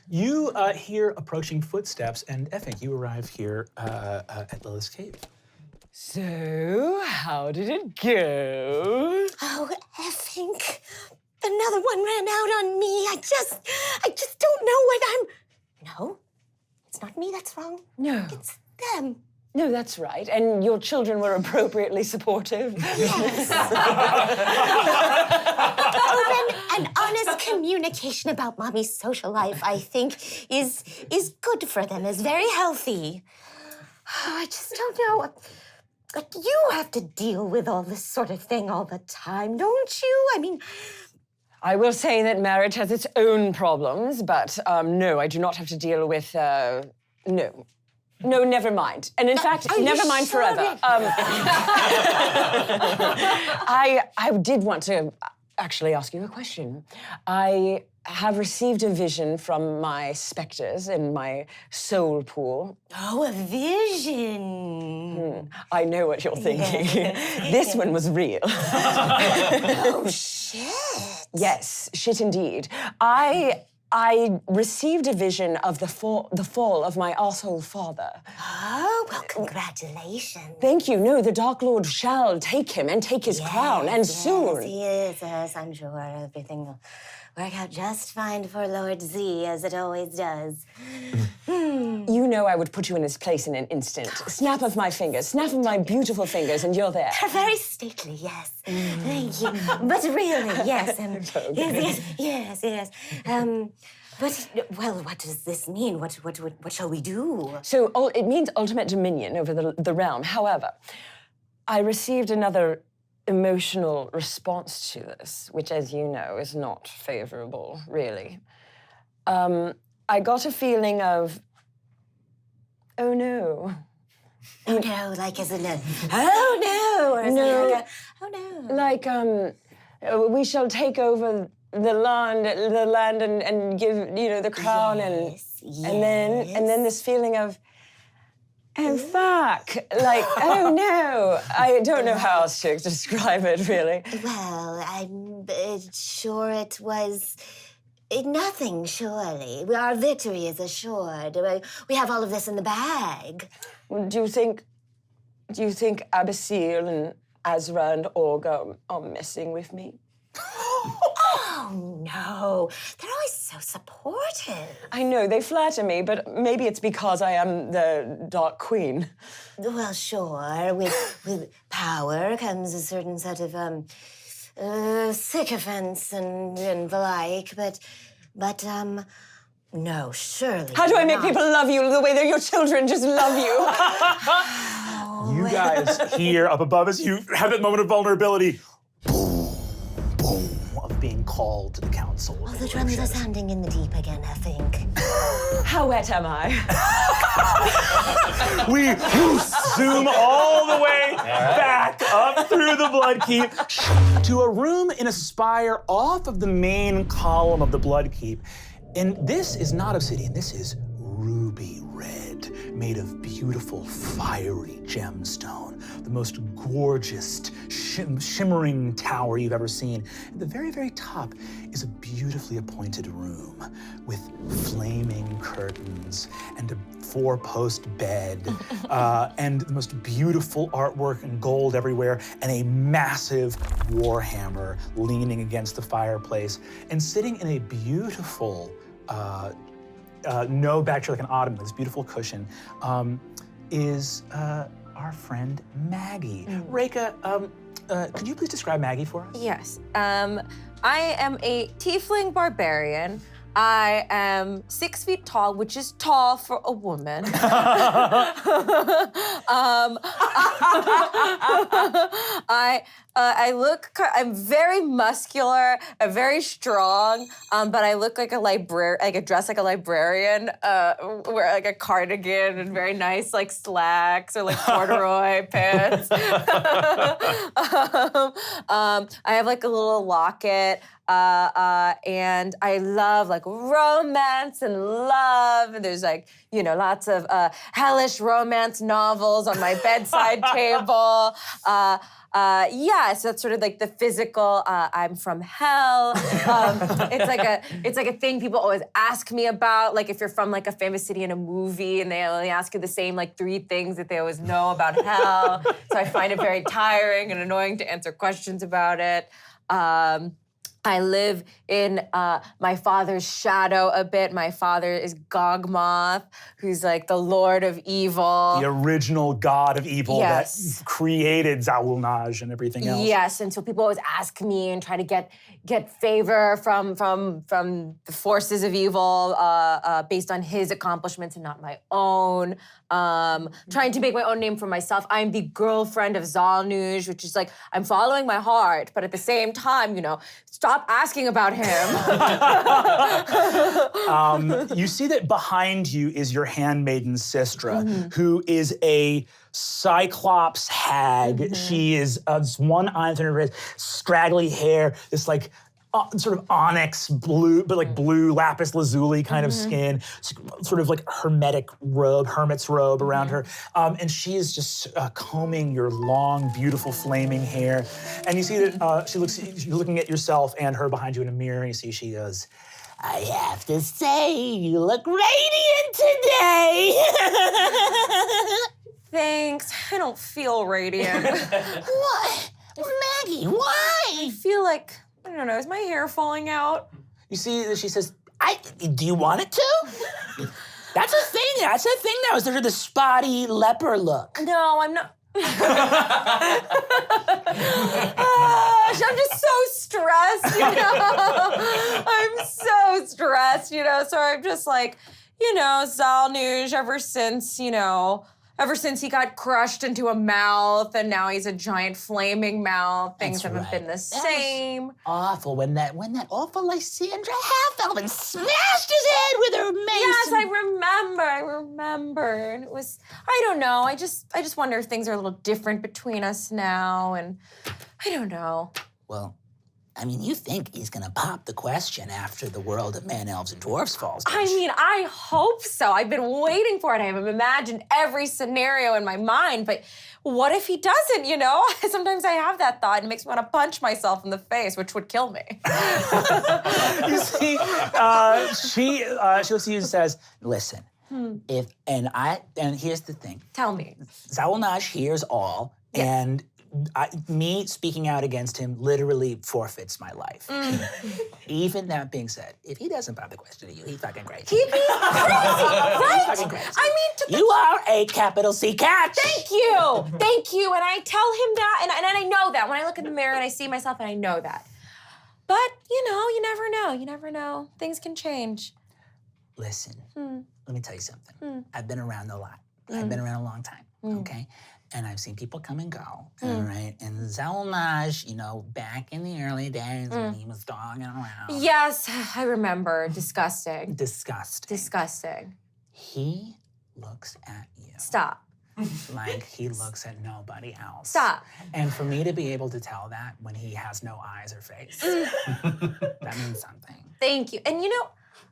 You hear approaching footsteps, and Effing, you arrive here at Lilith's cave. So, how did it go? Oh, effing. Another one ran out on me. I just don't know what I'm... No, it's not me that's wrong. No. It's them. No, that's right. And your children were appropriately supportive. Open and honest communication about Mommy's social life, I think, is good for them, is very healthy. I just don't know. But you have to deal with all this sort of thing all the time, don't you? I mean... I will say that marriage has its own problems, but no, I do not have to deal with, no. No, never mind. And in fact, never mind sure? forever. I did want to actually ask you a question. I have received a vision from my specters in my soul pool. Oh, a vision. I know what you're thinking. This one was real. Oh, shit. Yes, shit indeed. I received a vision of the fall of my arsehole father. Oh, well, congratulations. Thank you. No, the Dark Lord shall take him and take his crown, and soon. Yes, I'm sure everything will work out just fine for Lord Z, as it always does. You know I would put you in his place in an instant. Snap of my fingers, snap of my beautiful fingers, and you're there. They're very stately, yes. Thank you. But really, yes. Yes. But, well, what does this mean? What shall we do? So it means ultimate dominion over the realm. However, I received another emotional response to this, which, as you know, is not favorable, really. I got a feeling of, oh no. Oh no, like as in a, oh no, or as in like a, oh no. Like, we shall take over the land and give, the crown and then this feeling of, oh fuck, like, oh no. I don't know how else to describe it, really. Well, I'm sure it was nothing, surely. Our victory is assured. We have all of this in the bag. Do you think Abyssal and Azra and Orga are messing with me? Oh, no. They're always so supportive. I know, they flatter me, but maybe it's because I am the Dark Queen. Well, sure. With power comes a certain set of sycophants and the like, but no, surely. How do I make not. people love you the way that your children just love you? You guys hear up above as you have that moment of vulnerability. Boom, boom, of being called to the council. Oh, the drums are sounding in the deep again, I think. How wet am I? We zoom all the way back up through the Bloodkeep to a room in a spire off of the main column of the Bloodkeep. And this is not obsidian, this is ruby red, made of beautiful, fiery gemstone. The most gorgeous, shimmering tower you've ever seen. At the very, very top is a beautifully appointed room with flaming curtains and a 4-post bed and the most beautiful artwork in gold everywhere and a massive warhammer leaning against the fireplace. And sitting in a beautiful, no back chair like an ottoman, this beautiful cushion, is our friend Maggie. Reika, could you please describe Maggie for us? Yes. I am a tiefling barbarian. I am 6 feet tall, which is tall for a woman. I'm very muscular, I'm very strong, but I look like I dress like a librarian, wear like a cardigan and very nice like slacks or like corduroy pants. I have like a little locket. And I love like romance and love. And there's like, lots of hellish romance novels on my bedside table. So that's sort of like the physical, I'm from hell. It's like a thing people always ask me about. Like if you're from like a famous city in a movie and they only ask you the same like 3 things that they always know about hell. So I find it very tiring and annoying to answer questions about it. I live in my father's shadow a bit. My father is Gogmoth, who's like the Lord of Evil. The original god of evil Yes. that created Zawulnaj and everything else. Yes, and so people always ask me and try to get favor from the forces of evil based on his accomplishments and not my own. Trying to make my own name for myself. I'm the girlfriend of Zalnuj, which is like, I'm following my heart, but at the same time, stop asking about him. You see that behind you is your handmaiden Sistra, who is a Cyclops hag. She is this one eye on her wrist, straggly hair, this like sort of onyx blue, but like blue lapis lazuli kind of skin, sort of like hermit's robe around her. And she is just combing your long, beautiful, flaming hair. And you see that you're looking at yourself and her behind you in a mirror, and you see she goes, I have to say, you look radiant today. Thanks. I don't feel radiant. What? Maggie, why? I feel like, I don't know, is my hair falling out? You see that she says, do you want it to? That's a thing. That's a thing now. Is there the spotty leper look? No, I'm not. I'm just so stressed, I'm so stressed, so I'm just like, Zalnuj ever since he got crushed into a mouth and now he's a giant flaming mouth, things haven't been the same. Awful. When that awful Lysandra half-elven smashed his head with her mace. Yes, I remember. And it was, I don't know, I just wonder if things are a little different between us now, and I don't know. Well, I mean, you think he's gonna pop the question after the world of man, elves, and dwarves falls. I mean, I hope so. I've been waiting for it. I have imagined every scenario in my mind, but what if he doesn't, Sometimes I have that thought and it makes me want to punch myself in the face, which would kill me. You see, she looks at you and says, listen, and here's the thing. Tell me. Zawulnaj hears all, and Me speaking out against him literally forfeits my life. Even that being said, if he doesn't pop the question to you, he's fucking crazy. He'd be crazy, right? fucking crazy. I mean, You are a capital C catch. Thank you. Thank you. And I tell him that, and I know that. When I look in the mirror and I see myself, and I know that. But, you never know. You never know. Things can change. Listen, let me tell you something. I've been around a lot. I've been around a long time, okay? And I've seen people come and go, all right? And Zelmaj, back in the early days when he was dogging around. Yes, I remember. Disgusting. Disgusting. He looks at you. Stop. Like he looks at nobody else. Stop. And for me to be able to tell that when he has no eyes or face, that means something. Thank you. And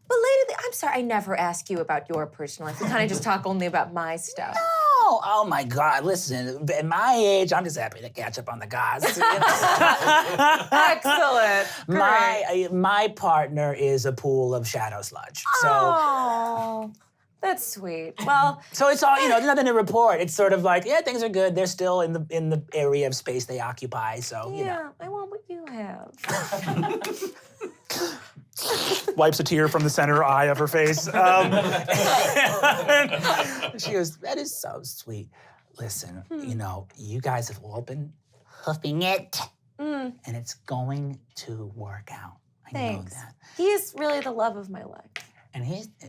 but lady, I'm sorry, I never ask you about your personal life. We kind of just talk only about my stuff. No, oh my God, listen, at my age, I'm just happy to catch up on the gods. Excellent. My partner is a pool of shadow sludge. So Oh, that's sweet. Well, so it's all, there's nothing to report. It's sort of like, yeah, things are good. They're still in the area of space they occupy, so, yeah, I want what you have. Wipes a tear from the center eye of her face. She goes, that is so sweet. Listen, you guys have all been hoofing it, and it's going to work out. I know that. He is really the love of my life. And here's the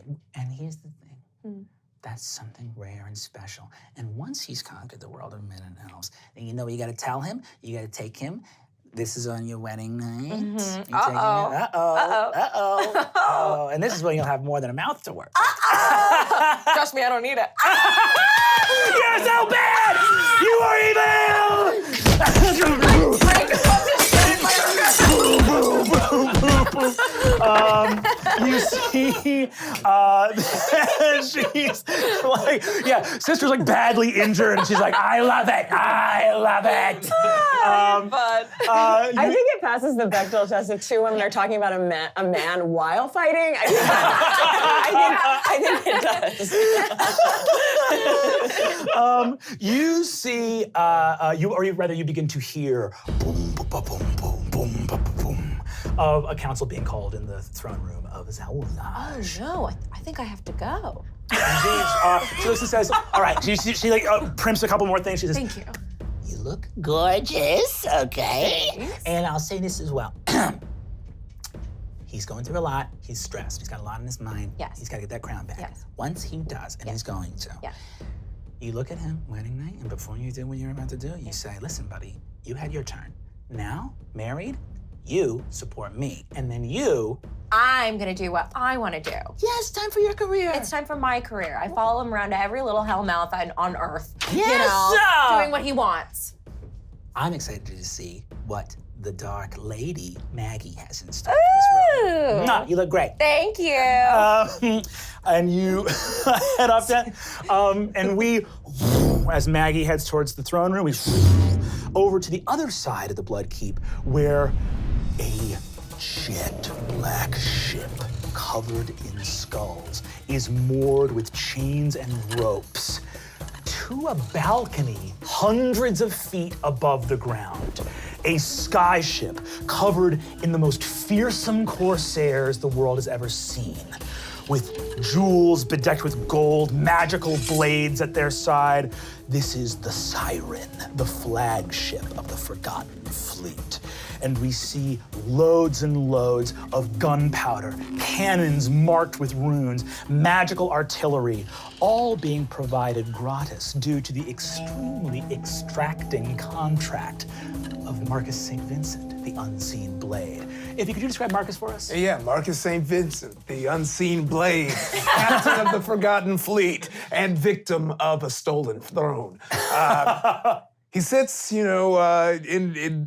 thing. That's something rare and special. And once he's conquered the world of men and elves, then you know what you got to tell him? You got to take him. This is on your wedding night. Uh-oh. And this is when you'll have more than a mouth to work. Trust me, I don't need it. You're so bad! You are evil! You see, she's like, sister's like badly injured, and she's like, I love it. I think it passes the Bechdel test if two women are talking about a man while fighting. I think it does. You see, you begin to hear boom, boom, boom, boom, boom, boom, boom, of a council being called in the throne room of Zaula. Oh, no, I think I have to go. She looks and says, all right, she primps a couple more things. She says, Thank you. You look gorgeous, okay? Thanks. And I'll say this as well. He's going through a lot. He's stressed. He's got a lot on his mind. Yes. He's got to get that crown back. Yes. Once he does, and he's going to, you look at him wedding night, and before you do what you're about to do, you say, listen, buddy, you had your turn. Now, married, you support me. And then I'm gonna do what I wanna do. Yes, time for your career. It's time for my career. I follow him around to every little hellmouth on Earth. Yes, doing what he wants. I'm excited to see what the Dark Lady Maggie has in store for this world. No, you look great. Thank you. And you head up that, and we, as Maggie heads towards the throne room, we over to the other side of the Bloodkeep, where a jet black ship covered in skulls is moored with chains and ropes to a balcony hundreds of feet above the ground. A skyship covered in the most fearsome corsairs the world has ever seen, with jewels bedecked with gold, magical blades at their side. This is the Siren, the flagship of the Forgotten Fleet. And we see loads and loads of gunpowder, cannons marked with runes, magical artillery, all being provided gratis due to the extremely extracting contract of Marcus St. Vincent, the Unseen Blade. If you could you describe Marcus for us? Yeah, Marcus St. Vincent, the Unseen Blade, captain of the Forgotten Fleet, and victim of a stolen throne. He sits, in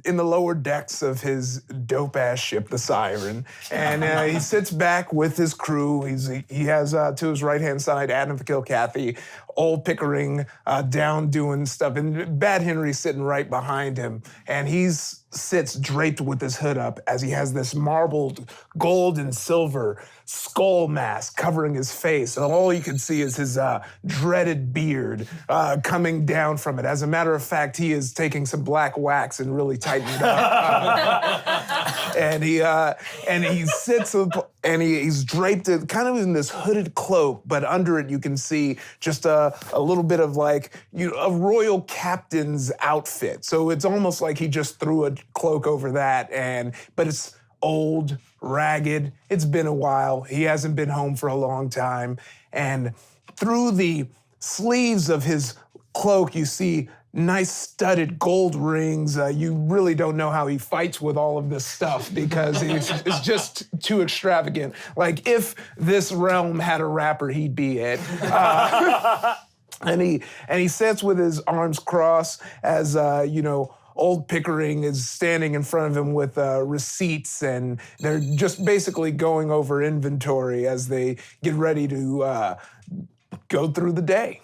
the lower decks of his dope-ass ship, the Siren, and he sits back with his crew. He has to his right-hand side Adam Kilcathy, Old Pickering down doing stuff, and Bad Henry sitting right behind him, and he's sits draped with his hood up as he has this marbled gold and silver skull mask covering his face. And all you can see is his dreaded beard coming down from it. As a matter of fact, he is taking some black wax and really tightening it up. And he sits up, and he's draped it kind of in this hooded cloak, but under it you can see just a little bit of like a royal captain's outfit. So it's almost like he just threw a cloak over that, but it's old, ragged. It's been a while. He hasn't been home for a long time. And through the sleeves of his cloak, you see nice studded gold rings. You really don't know how he fights with all of this stuff because it's just too extravagant. Like if this realm had a rapper, he'd be it. And he sits with his arms crossed as Old Pickering is standing in front of him with receipts, and they're just basically going over inventory as they get ready to go through the day.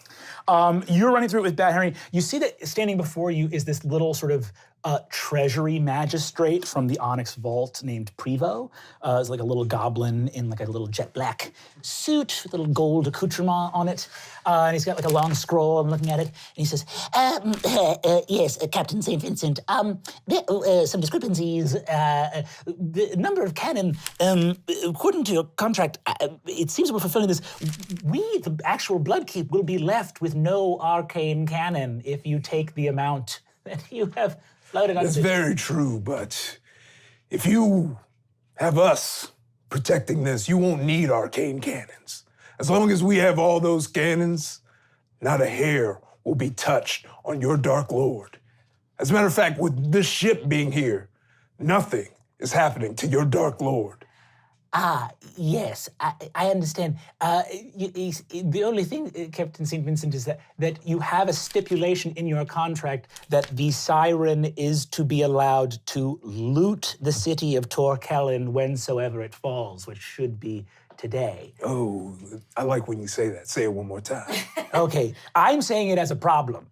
You're running through it with Bad Henry. You see that standing before you is this little sort of treasury magistrate from the Onyx Vault named Prevo. It's like a little goblin in like a little jet black suit with a little gold accoutrement on it. And he's got like a long scroll. I'm looking at it. And he says, yes, Captain St. Vincent, there are some discrepancies. The number of cannon, according to your contract, it seems we're fulfilling this. We, the actual Bloodkeep, will be left with no arcane cannon if you take the amount that you have floated on. That's very true, but if you have us protecting this, you won't need arcane cannons. As long as we have all those cannons, not a hair will be touched on your Dark Lord. As a matter of fact, with this ship being here, nothing is happening to your Dark Lord. Yes, I understand. The only thing, Captain St. Vincent, is that you have a stipulation in your contract that the siren is to be allowed to loot the city of Torkellen whensoever it falls, which should be today. Oh, I like when you say that. Say it one more time. Okay, I'm saying it as a problem.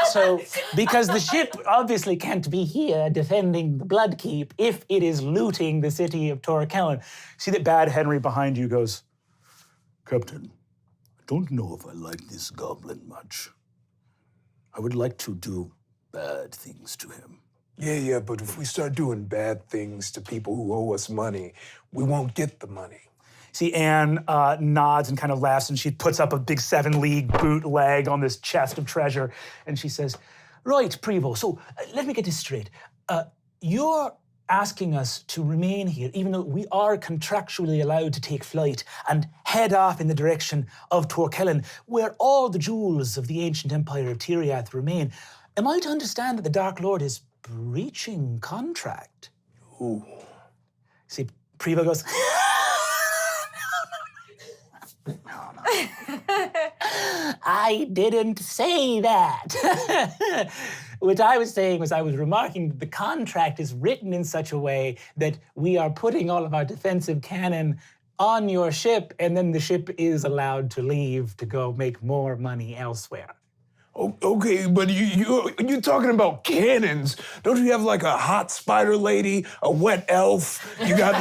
So, because the ship obviously can't be here defending the Bloodkeep if it is looting the city of Torkellen. See that Bad Henry behind you goes, Captain, I don't know if I like this goblin much. I would like to do bad things to him. Yeah, but if we start doing bad things to people who owe us money, we won't get the money. See, Anne nods and kind of laughs, and she puts up a big 7-league bootleg on this chest of treasure, and she says, Right, Prevo, so let me get this straight. You're asking us to remain here, even though we are contractually allowed to take flight and head off in the direction of Torkellen, where all the jewels of the ancient empire of Tiriath remain. Am I to understand that the Dark Lord is breaching contract? Ooh. See, Prevo goes, No. I didn't say that. What I was saying was I was remarking that the contract is written in such a way that we are putting all of our defensive cannon on your ship, and then the ship is allowed to leave to go make more money elsewhere. Okay, but you're talking about cannons. Don't you have like a hot spider lady, a wet elf? You got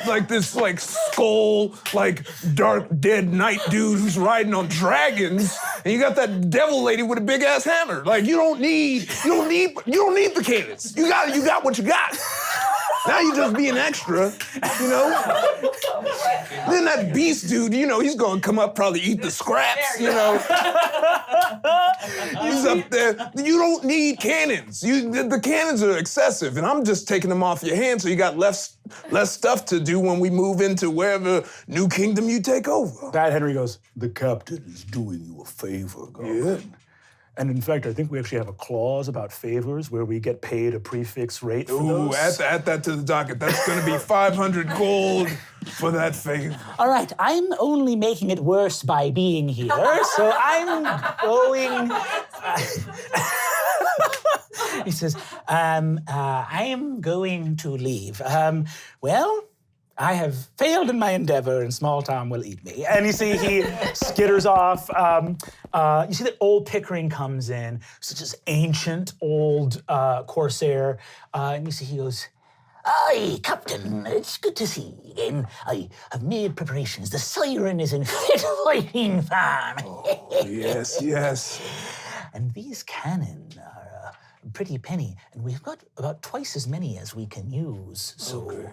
like this like skull, like dark dead knight dude who's riding on dragons, and you got that devil lady with a big ass hammer. Like you don't need the cannons. You got what you got. Now you just being extra, Then that beast dude, he's gonna come up, probably eat the scraps, He's up there. You don't need cannons. The cannons are excessive, and I'm just taking them off your hands so you got less stuff to do when we move into wherever new kingdom you take over. Bad Henry goes, the captain is doing you a favor, Goblin. Yeah. And in fact, I think we actually have a clause about favors where we get paid a prefix rate for those. Add that to the docket. That's going to be 500 gold for that favor. All right, I'm only making it worse by being here, so I'm going... He says, I am going to leave. Well, I have failed in my endeavor, and small Tom will eat me. And you see he skitters off. You see that old Pickering comes in, such as ancient old corsair, and you see he goes, Aye, Captain, it's good to see you again. I have made preparations. The siren is in fit fighting fan. Yes, yes. And these cannon are a pretty penny, and we've got about twice as many as we can use. So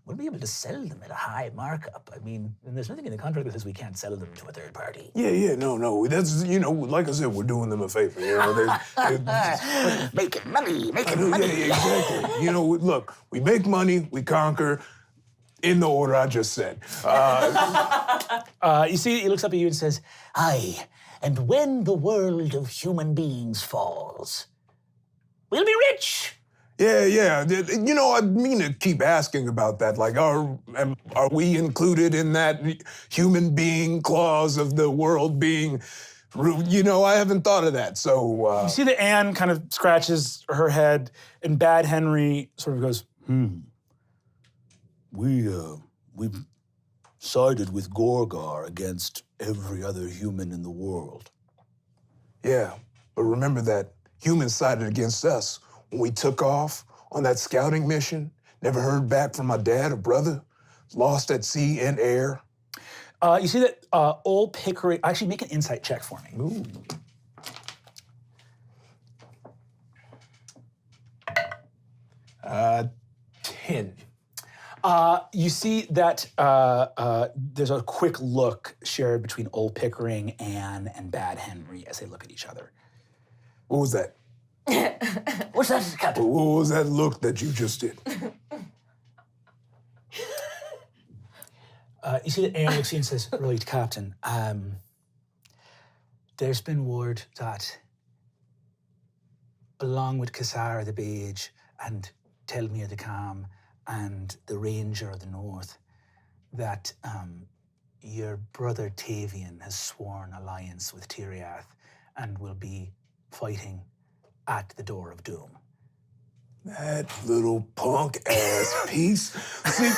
we'll be able to sell them at a high markup. I mean, and there's nothing in the contract that says we can't sell them to a third party. Yeah, no. That's, like I said, we're doing them a favor. Making money. Yeah, exactly. Look, we make money, we conquer, in the order I just said. you see he looks up at you and says, Aye, and when the world of human beings falls, we'll be rich. Yeah. I mean to keep asking about that. Like, are we included in that human being clause of the world being, I haven't thought of that. So you see that Anne kind of scratches her head, and Bad Henry sort of goes, We've sided with Gorgar against every other human in the world. Yeah, but remember that humans sided against us when we took off on that scouting mission. Never heard back from my dad or brother. Lost at sea and air. You see that old Pickering, actually make an insight check for me. Ooh. Uh, 10. You see that there's a quick look shared between old Pickering, Anne, and Bad Henry as they look at each other. What was that? What's that, Captain? What was that look that you just did? You see that Anne looks at you and says, "Right, Captain, there's been word that along with Cassara the Beige and Telmir the Calm and the Ranger of the North, that your brother Tavian has sworn alliance with Tiriath and will be fighting at the Door of Doom." That little punk-ass piece. See,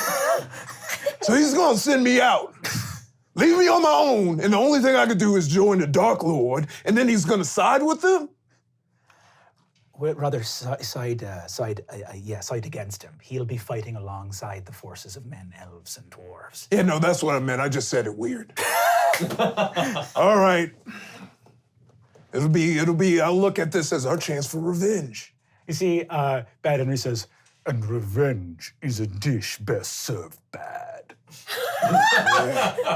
so he's gonna send me out. Leave me on my own, and the only thing I could do is join the Dark Lord, and then he's gonna side with them? Well, rather side against him. He'll be fighting alongside the forces of men, elves, and dwarves. Yeah, no, that's what I meant. I just said it weird. All right. It'll be, I'll look at this as our chance for revenge. You see, Bad Henry says, "And revenge is a dish best served bad."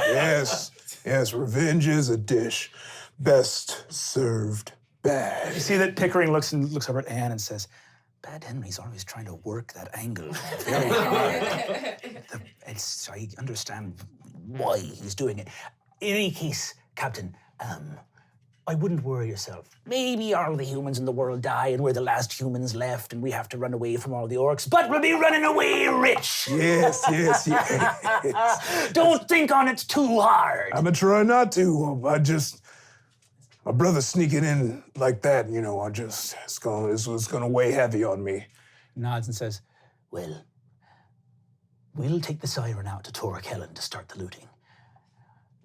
Yes, revenge is a dish best served bad. You see that Pickering looks over at Anne and says, "Bad Henry's always trying to work that angle very hard." I understand why he's doing it. In any case, Captain, I wouldn't worry yourself. Maybe all the humans in the world die and we're the last humans left and we have to run away from all the orcs, but we'll be running away rich. Yes. Don't think on it too hard. I'm gonna try not to. My brother sneaking in like that, it's gonna weigh heavy on me. Nods and says, Well, we'll take the siren out to Torek Helen to start the looting.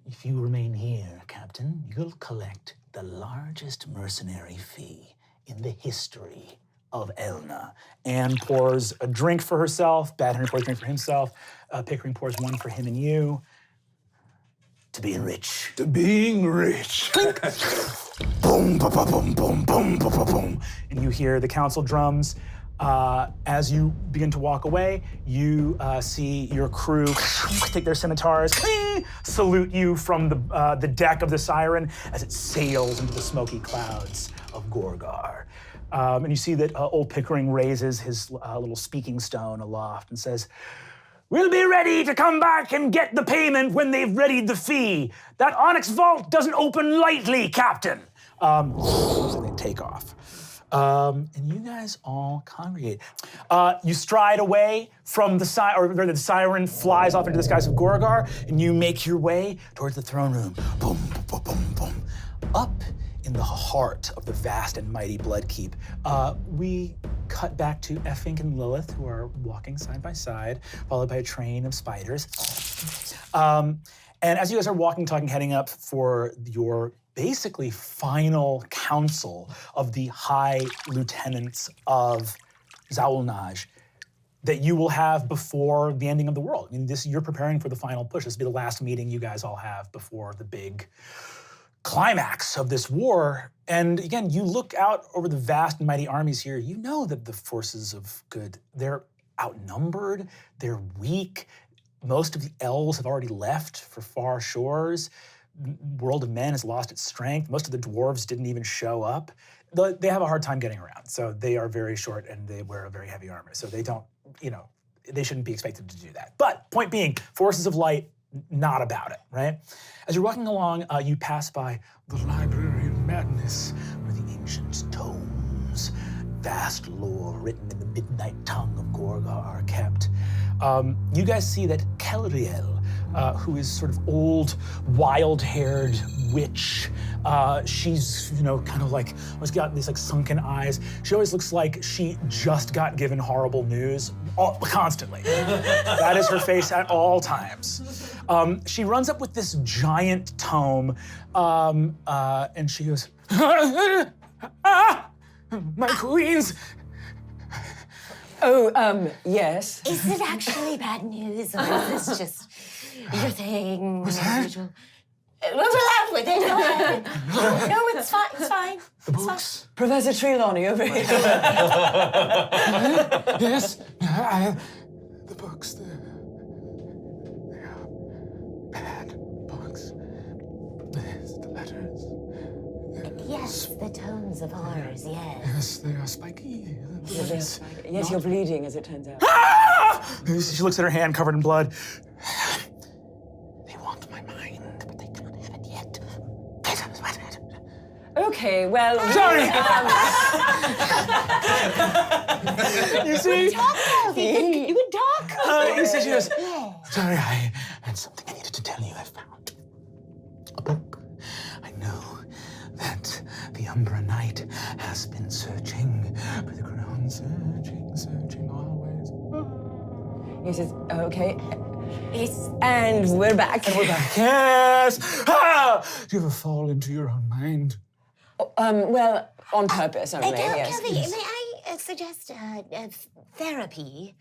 If you remain here, Captain, you'll collect the largest mercenary fee in the history of Elna. Anne pours a drink for herself. Bad Henry pours a drink for himself. Pickering pours one for him and you. To being rich. To being rich. Boom, ba, ba, boom, boom, boom, ba, ba, boom. And you hear the council drums. As you begin to walk away, you see your crew take their scimitars, salute you from the deck of the siren as it sails into the smoky clouds of Gorgar. And you see that old Pickering raises his little speaking stone aloft and says, "We'll be ready to come back and get the payment when they've readied the fee. That onyx vault doesn't open lightly, Captain." So they take off. And you guys all congregate. You stride away from the siren flies off into the skies of Gorgar, and you make your way towards the throne room. Boom, boom, boom, boom. Up in the heart of the vast and mighty Bloodkeep, we cut back to Effink and Lilith, who are walking side by side, followed by a train of spiders. And as you guys are walking, talking, heading up for your basically final council of the high lieutenants of Zaulnaj that you will have before the ending of the world. I mean, you're preparing for the final push. This will be the last meeting you guys all have before the big climax of this war. And again, you look out over the vast and mighty armies here, you know that the forces of good, they're outnumbered, they're weak. Most of the elves have already left for far shores. World of Men has lost its strength. Most of the dwarves didn't even show up. They have a hard time getting around. So they are very short and they wear a very heavy armor. So they don't, they shouldn't be expected to do that. But point being, forces of light, not about it, right? As you're walking along, you pass by the Library of Madness, where the ancient tomes, vast lore written in the midnight tongue of Gorgar are kept. You guys see that Kelriel, who is sort of old, wild-haired witch. She's, kind of like, always got these like sunken eyes. She always looks like she just got given horrible news constantly. That is her face at all times. She runs up with this giant tome, and she goes, my queens. Oh, yes. Is it actually bad news, or is this just your thing? What's that? We'll laugh with it. Go ahead. No, it's fine. It's fine. The books? Professor Trelawney over here. Yes, the books, they are bad books. There's the letters. Yes, the tones of horrors, yes. Yes, they are spiky. Yes, you're bleeding, as it turns out. She looks at her hand covered in blood. They want my mind, but they can't have it yet. Okay, well... Sorry! You see? You can talk. You see, she goes, sorry, I had something I needed to tell you. I found a book. I know that the Umbra Knight has been searching for the crown, searching always. He says, okay. And we're back. And we're back. Yes! Ah! Do you ever fall into your own mind? Well, on purpose only, yes. Kelvin, may I suggest therapy?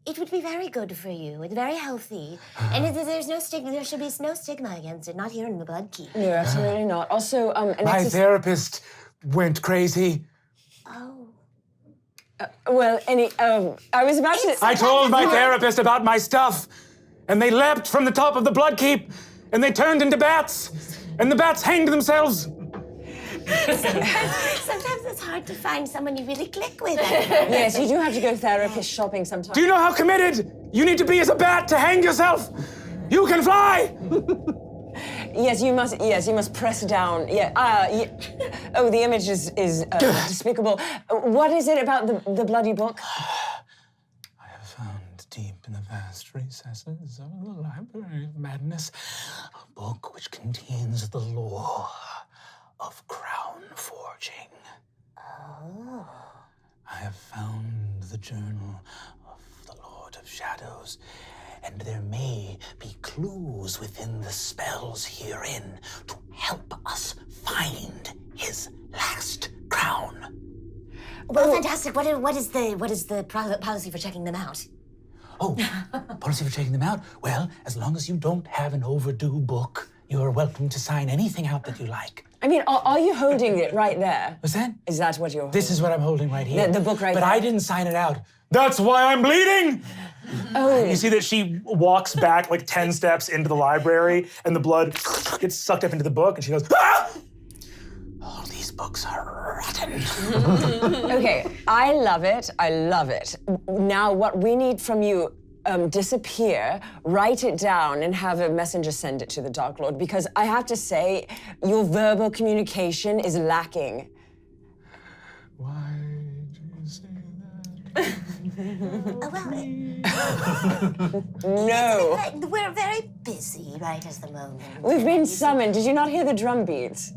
It would be very good for you. It's very healthy. And there's no stigma. There should be no stigma against it. Not here in the Bloodkeep. No, absolutely not. Also, My therapist went crazy. Oh. well, I was about to... I told my therapist about my stuff, and they leapt from the top of the Bloodkeep, and they turned into bats, and the bats hanged themselves. Sometimes it's hard to find someone you really click with. Yes, you do have to go therapist shopping sometimes. Do you know how committed you need to be as a bat to hang yourself? You can fly! Yes, you must press down. Yeah. Oh, the image is despicable. What is it about the bloody book? I have found deep in the vast recesses of the Library of Madness a book which contains the lore of crown forging. Oh. I have found the journal of the Lord of Shadows, and there may be clues within the spells herein to help us find his last crown. Well, fantastic. What is the policy for checking them out? Oh, policy for checking them out? Well, as long as you don't have an overdue book, you're welcome to sign anything out that you like. I mean, are you holding it right there? What's that? Is that what you're... This is what I'm holding right here. The book right But there. I didn't sign it out. That's why I'm bleeding! Oh. You see that she walks back like 10 steps into the library, and the blood gets sucked up into the book, and she goes, ah! All these books are rotten. Okay, I love it. I love it. Now, what we need from you, disappear, write it down, and have a messenger send it to the Dark Lord, because I have to say, your verbal communication is lacking. Why do you say that? No. We're very busy right at the moment. We've been summoned. Did you not hear the drum beats?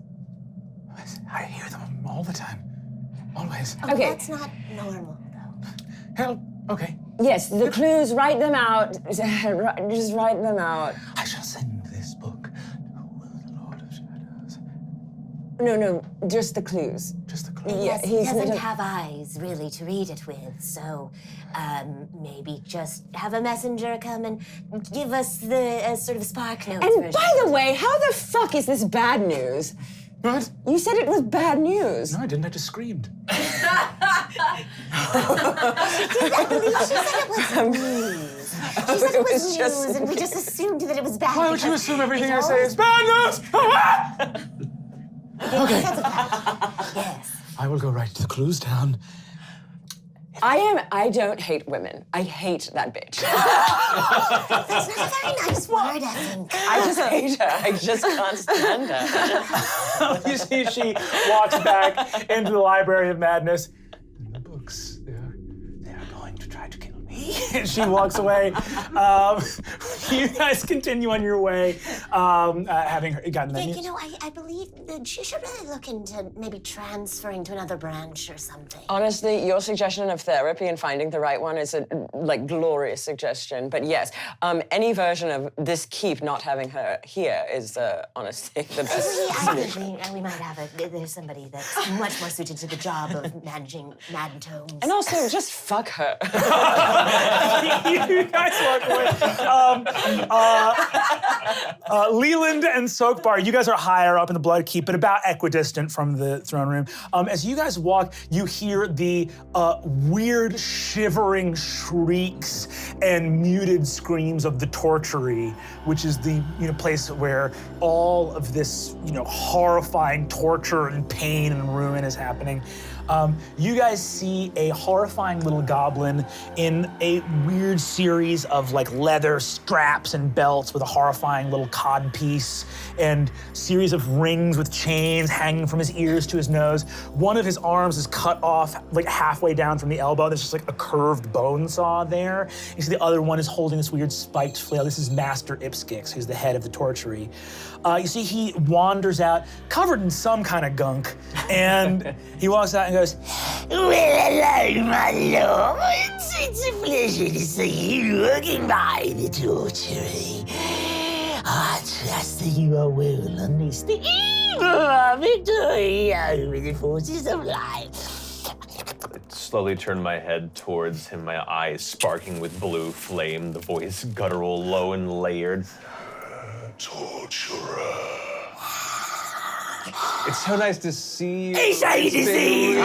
I hear them all the time. Always. Oh, Okay. That's not normal. Help. Okay. Yes, the clues, write them out. Just write them out. I shall send this book to the Lord of Shadows. No, just the clues. Just the clues. Yeah, He doesn't have eyes, really, to read it with, so maybe just have a messenger come and give us the sort of Spark Notes And version. by the way, how the fuck is this bad news? What? You said it was bad news. No, I didn't. I just screamed. I believe she said it was news. She said it was news, and we just assumed that it was bad. Why would you because assume everything I it's say is bad news? Okay. Yes. I will go write the clues down. I don't hate women. I hate that bitch. That's not a very nice word, I think. I just hate her. I just can't stand her. You see, she walks back into the Library of Madness. And the books, they are going to try to kill me. And she walks away. You guys continue on your way, having gotten the You know, I believe that she should really look into maybe transferring to another branch or something. Honestly, your suggestion of therapy and finding the right one is a glorious suggestion. But yes, any version of this keep not having her here is honestly the best. I think we might have there's somebody that's much more suited to the job of managing Mad Tomes. And also, just fuck her. You guys walk away. Leland and Soakbar, you guys are higher up in the Bloodkeep, but about equidistant from the throne room. As you guys walk, you hear the weird shivering shrieks and muted screams of the tortury, which is the place where all of this horrifying torture and pain and ruin is happening. You guys see a horrifying little goblin in a weird series of leather straps and belts with a horrifying little codpiece and series of rings with chains hanging from his ears to his nose. One of his arms is cut off halfway down from the elbow. There's just a curved bone saw there. You see the other one is holding this weird spiked flail. This is Master Ipskix, who's the head of the tortury. You see he wanders out covered in some kind of gunk, and he walks out and goes, Well, hello, my lord. It's a pleasure to see you working by the tortury. I trust that you are well understood the evil of victory over the forces of light. I slowly turn my head towards him, my eyes sparking with blue flame, the voice guttural, low and layered. Torturer. It's so nice to see you. It's nice to see you.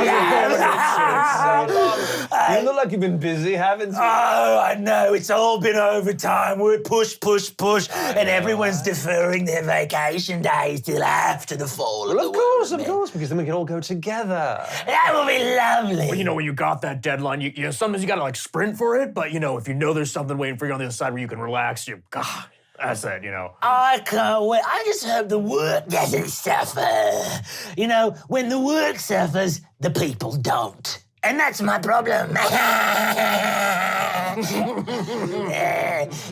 You look like you've been busy, haven't you? Oh, I know. It's all been overtime. We're push, and everyone's deferring their vacation days till after the fall Well, of of the course, world. because then we can all go together. That will be lovely. Well, when you got that deadline, you sometimes you gotta sprint for it, but if there's something waiting for you on the other side where you can relax, that's it, I can't wait. I just hope the work doesn't suffer. When the work suffers, the people don't. And that's my problem.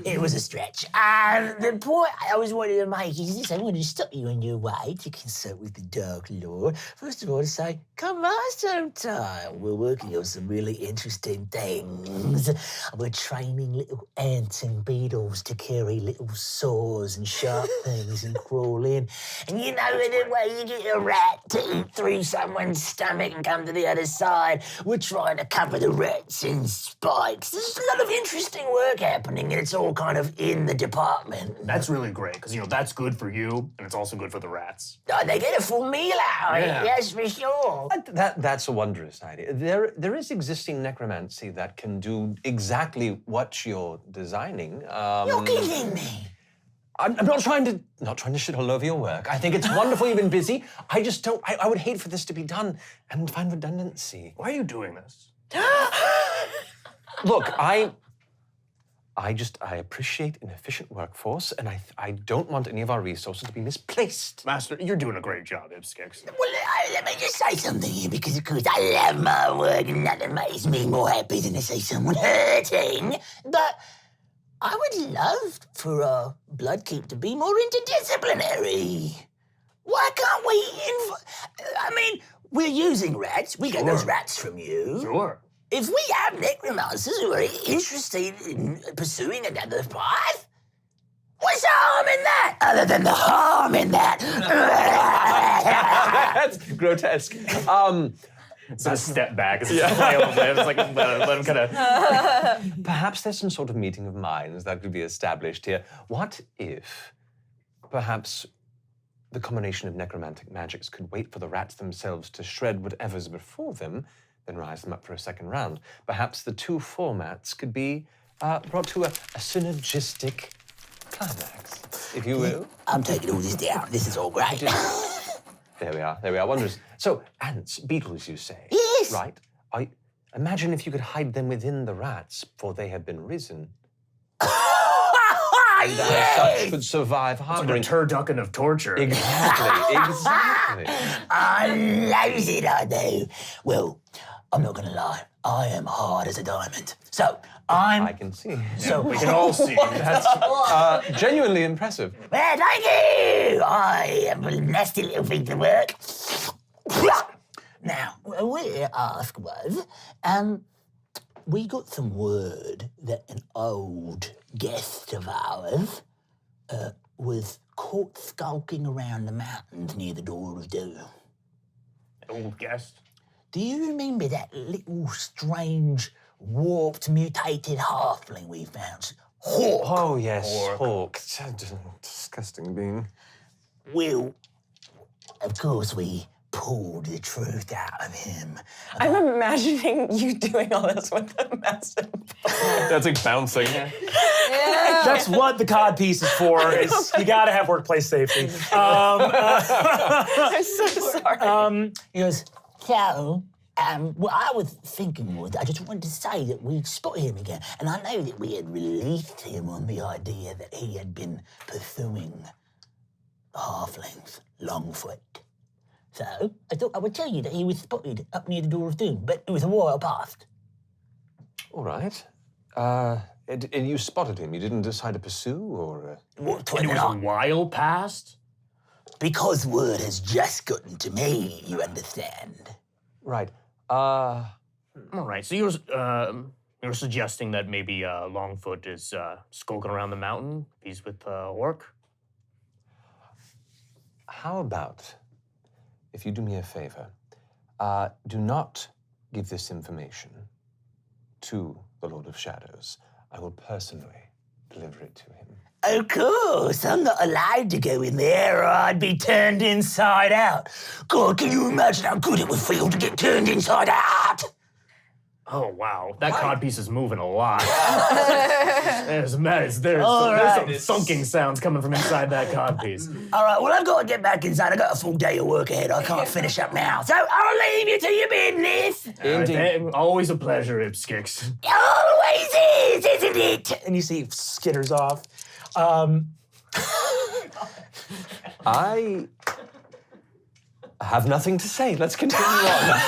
It was a stretch. The point I was wanting to make is this. I wanted to stop you on your way to consult with the Dark Lord. First of all, to say, come by sometime. We're working on some really interesting things. We're training little ants and beetles to carry little saws and sharp things and crawl in. And the way you get a rat to eat through someone's stomach and come to the other side. We're trying to cover the rats in spikes. There's a lot of interesting work happening, and it's all kind of in the department. That's really great, because, that's good for you, and it's also good for the rats. Oh, they get a full meal out of it, yes, for sure. That's a wondrous idea. There is existing necromancy that can do exactly what you're designing. You're kidding me. I'm not trying to shit all over your work. I think it's wonderful you've been busy. I just don't. I would hate for this to be done and find redundancy. Why are you doing this? Look, I appreciate an efficient workforce, and I don't want any of our resources to be misplaced. Master, you're doing a great job, Ipskix. Well, let me just say something here, because of course I love my work, and nothing makes me more happy than to see someone hurting. But I would love for Bloodkeep to be more interdisciplinary. Why can't we we're using rats. We get those rats from you. Sure. if we have necromancers who are interested in pursuing another path, what's the harm in that? Other than the harm in that. That's grotesque. Sort of step back as it's flail of limbs, like let him kind of. Perhaps there's some sort of meeting of minds that could be established here. What if perhaps the combination of necromantic magics could wait for the rats themselves to shred whatever's before them, then rise them up for a second round? Perhaps the two formats could be brought to a synergistic climax, if you will. I'm taking all this down. This is all great. There we are, wondrous. So, ants, beetles, you say? Yes. Right. Imagine if you could hide them within the rats, for they have been risen. And as such could survive Like harboring. a turducken of torture. Exactly. I love it, I do. Well, I'm not gonna lie. I am hard as a diamond. So, I can see. So We can all see. That's genuinely impressive. well, thank you. I am a nasty little thing to work. Now, we ask was, we got some word that an old guest of ours was caught skulking around the mountains near the Door of Doom. Old guest. Do you remember that little strange, warped, mutated halfling we found? Hawk. Oh, yes, Hawk. Disgusting being. Well, of course we pulled the truth out of him. I'm imagining you doing all this with a massive. That's like bouncing. That's what the cod piece is for. Is you got to have workplace safety. I'm so sorry. He goes, so, what I was thinking was, I just wanted to say that we spotted him again, and I know that we had released him on the idea that he had been pursuing the halflings, Longfoot. So, I thought I would tell you that he was spotted up near the Door of Doom, but it was a while past. All right. And you spotted him. You didn't decide to pursue, or? What, And it was a while past? Because word has just gotten to me, you understand. Right. All right, so you're suggesting that maybe Longfoot is skulking around the mountain? He's with Orc? How about if you do me a favor? Do not give this information to the Lord of Shadows. I will personally deliver it to him. Of course, I'm not allowed to go in there or I'd be turned inside out. God, can you imagine how good it would feel to get turned inside out? Oh, wow. That codpiece is moving a lot. there's some thunking sounds coming from inside that codpiece. All right, well, I've got to get back inside. I've got a full day of work ahead. I can't finish up now. So I'll leave you to your business. Indeed. Always a pleasure, Ipskix. Always is, isn't it? And you see he skitters off. I have nothing to say. Let's continue on.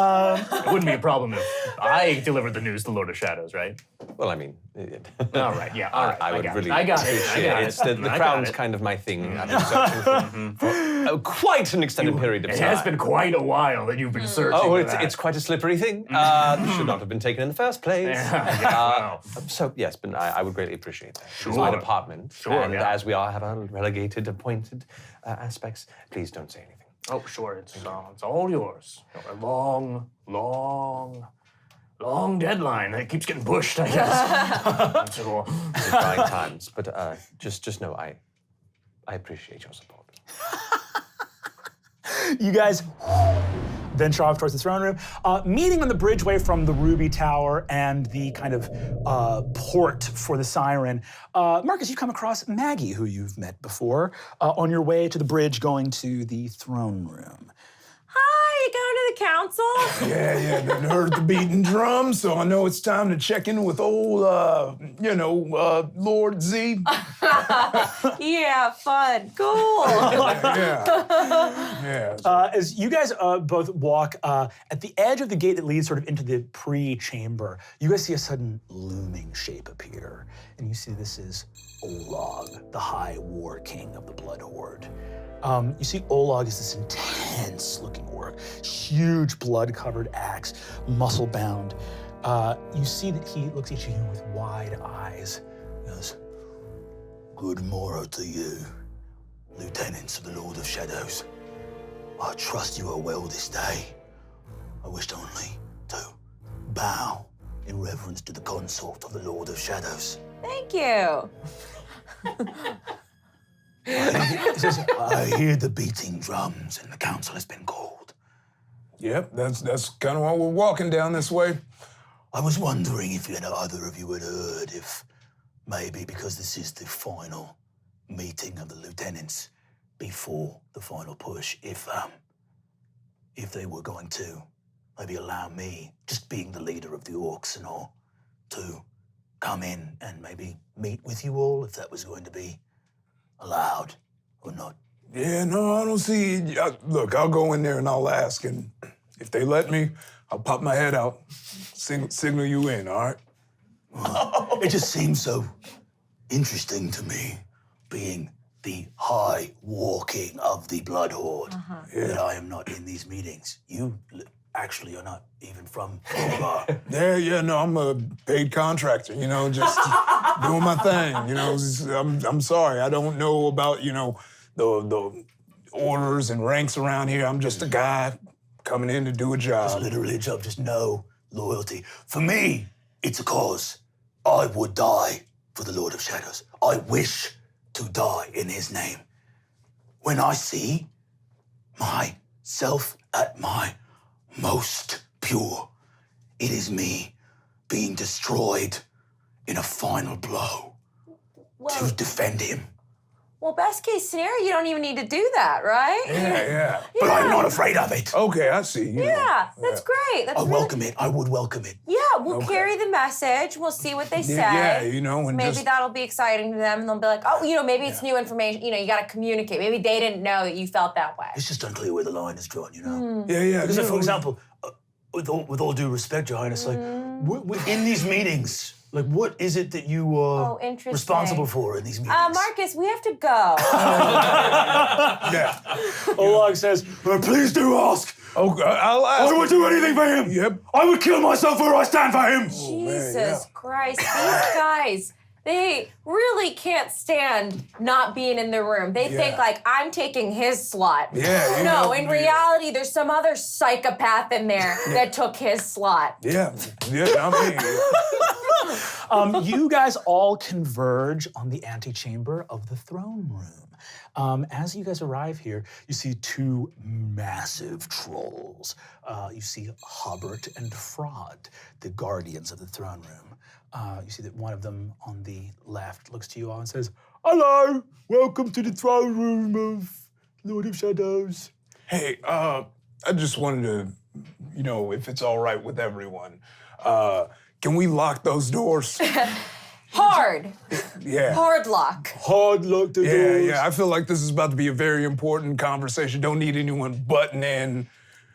It wouldn't be a problem if I delivered the news to Lord of Shadows, right? Well, I mean, All right, yeah, all right. I would really I got appreciate it. It's the crown's kind of my thing. I've been searching for quite an extended period of It time. has been quite a while that you've been searching. Oh, for it's, that. it's quite a slippery thing. Should not have been taken in the first place. Wow. So, yes, but I would greatly appreciate that. It's Sure. my department. Sure, And yeah. as we all have our relegated, appointed aspects, please don't say anything. Oh, sure, it's all yours. A long deadline that keeps getting pushed, I guess. So, It's trying times, but just know I appreciate your support. You guys venture off towards the throne room, meeting on the bridgeway from the Ruby Tower and the kind of port for the siren. Marcus, you come across Maggie, who you've met before, on your way to the bridge going to the throne room. Hi, you going to the council? Yeah, been heard the beating drum, so I know it's time to check in with old, Lord Z. Yeah, fun. Cool. Yeah. As you guys both walk at the edge of the gate that leads sort of into the pre-chamber, you guys see a sudden looming shape appear. And you see this is Olag, the High War King of the Blood Horde. You see Olag is this intense-looking orc. huge blood-covered axe, muscle-bound. You see that he looks at you with wide eyes. He goes, Good morrow to you, lieutenants of the Lord of Shadows. I trust you are well this day. I wished only to bow in reverence to the consort of the Lord of Shadows. Thank you. I hear the beating drums and the council has been called. Yep, that's kind of why we're walking down this way. I was wondering if either of you had heard if maybe because this is the final meeting of the lieutenants before the final push, if they were going to maybe allow me, just being the leader of the orcs and all, to come in and maybe meet with you all, if that was going to be allowed or not. Yeah, no, I don't see. Look, I'll go in there and I'll ask, and if they let me, I'll pop my head out, signal you in, all right? It just seems so interesting to me, being the high walking of the Blood Horde, that I am not in these meetings. You actually are not even from Gorgar. Yeah, no, I'm a paid contractor, just doing my thing, I'm sorry, I don't know about, the orders and ranks around here. I'm just a guy coming in to do a job. It's literally a job, just no loyalty. For me, it's a cause. I would die for the Lord of Shadows. I wish to die in his name. When I see myself at my most pure, it is me being destroyed in a final blow to defend him. Well, best case scenario, you don't even need to do that, right? Yeah. But I'm not afraid of it. Okay, I see. Yeah, that's great. That's I really- welcome it. I would welcome it. Yeah, we'll carry the message. We'll see what they say. Yeah, and maybe just... that'll be exciting to them, and they'll be like, oh, maybe it's new information. You got to communicate. Maybe they didn't know that you felt that way. It's just unclear where the line is drawn, Yeah. Because, for example, with all due respect, Your Highness, in these meetings, what is it that you are interesting. responsible for in these meetings? Marcus, we have to go. Yeah. Olag says, please do ask. Okay, I'll ask. I would do anything for him. Yep. I would kill myself where I stand for him. Jesus Christ, these guys, they really can't stand not being in the room. They think I'm taking his slot. Yeah. No, in reality, there's some other psychopath in there that took his slot. Yeah, You guys all converge on the antechamber of the throne room. As you guys arrive here, you see two massive trolls. You see Hobbert and Fraud, the guardians of the throne room. You see that one of them on the left looks to you all and says, "Hello, welcome to the throne room of Lord of Shadows." Hey, I just wanted to, if it's all right with everyone, can we lock those doors? Hard. Yeah. Hard lock. Hard lock the doors. Yeah. I feel like this is about to be a very important conversation. Don't need anyone butting in.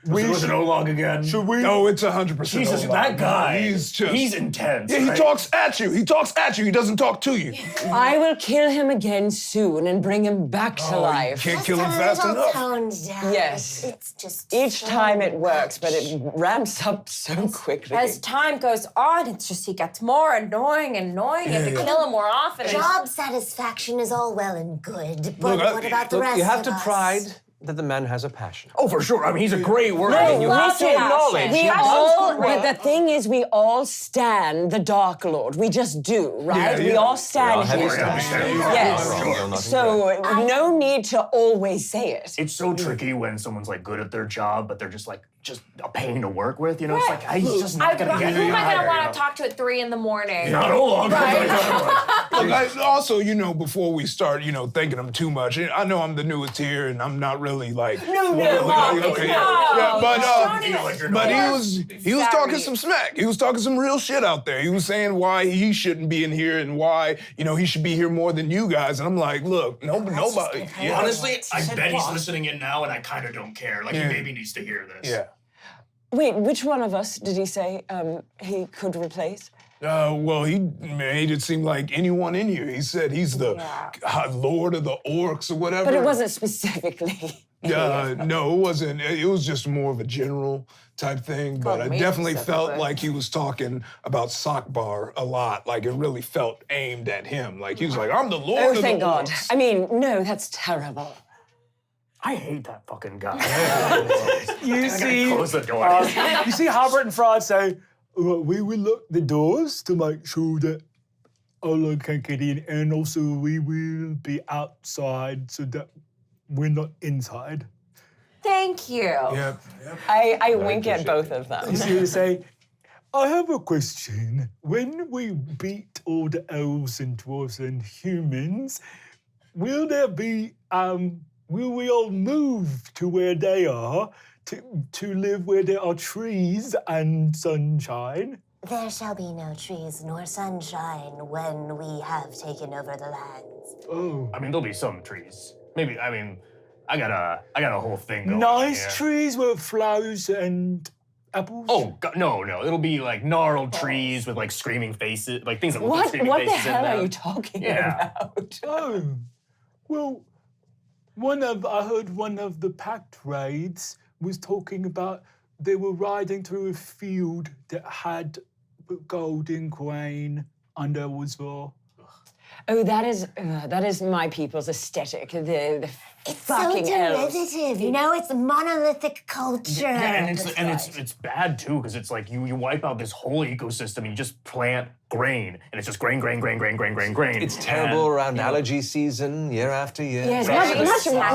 Was it Olag again? Should we? No, it's 100%. Jesus, Olag. that guy. He's intense. Yeah, he right? talks at you. He talks at you. He doesn't talk to you. I will kill him again soon and bring him back to life. You can't kill him Just a fast little enough. toned down. Yes. It's just Each so time it works, but it ramps up so quickly. As time goes on, it's just he gets more annoying. You have to kill him more often. Job satisfaction is all well and good, but Look, what about the Look, rest you have of to us? pride that the man has a passion. Oh, for sure. I mean, he's a great worker. No, You love have to him. acknowledge. We Passion's all, great. but the thing is, we all stand the Dark Lord. We just do, right? Yeah, We yeah. all stand Well, here. Yes. So no need to always say it. It's so tricky when someone's good at their job, but they're just a pain to work with. It's like he's just not gonna get Who am I hired, gonna want to talk to at 3 in the morning? Not Olag. Look, also, before we start, thanking him too much, I know I'm the newest here and I'm not really Marcus, Yeah, but he was talking some smack. He was talking some real shit out there. He was saying why he shouldn't be in here and why, he should be here more than you guys. And I'm like, look, nobody. Yeah. Honestly, I bet he's listening in now, and I kind of don't care. He maybe needs to hear this. Yeah. Wait, which one of us did he say he could replace? Well, he made it seem like anyone in here. He said he's the Lord of the Orcs or whatever. But it wasn't specifically No, it wasn't. It was just more of a general type thing, but I me definitely felt specifically. like he was talking about sock bar a lot. Like it really felt aimed at him. Like he was like, I'm the Lord Oh, of thank the God. Orcs. I mean, no, that's terrible. I hate that fucking guy. You see, Close the door. you see Harbert and Fraud say, we will lock the doors to make sure that Ola can get in, and also we will be outside so that we're not inside. Thank you. Yep. I wink at both of them. You see, they say, I have a question. When we beat all the elves and dwarves and humans, will there be, will we all move to where they are to live where there are trees and sunshine? There shall be no trees nor sunshine when we have taken over the lands. Oh. I mean, there'll be some trees. Maybe. I mean, I got a whole thing going. Nice on here. trees with flowers and apples? Oh God, no! It'll be like gnarled trees with like screaming faces, like things that look like What screaming the faces in hell them. are you talking Yeah. about? Oh. Well, I heard one of the pact raids was talking about they were riding through a field that had golden grain, and there was Oh, that is my people's aesthetic. The fucking so elves. derivative, you know, it's monolithic culture. Yeah, and it's bad too because it's like you wipe out this whole ecosystem and you just plant grain and it's just grain. It's terrible around allergy season, year after year. Yes, Right.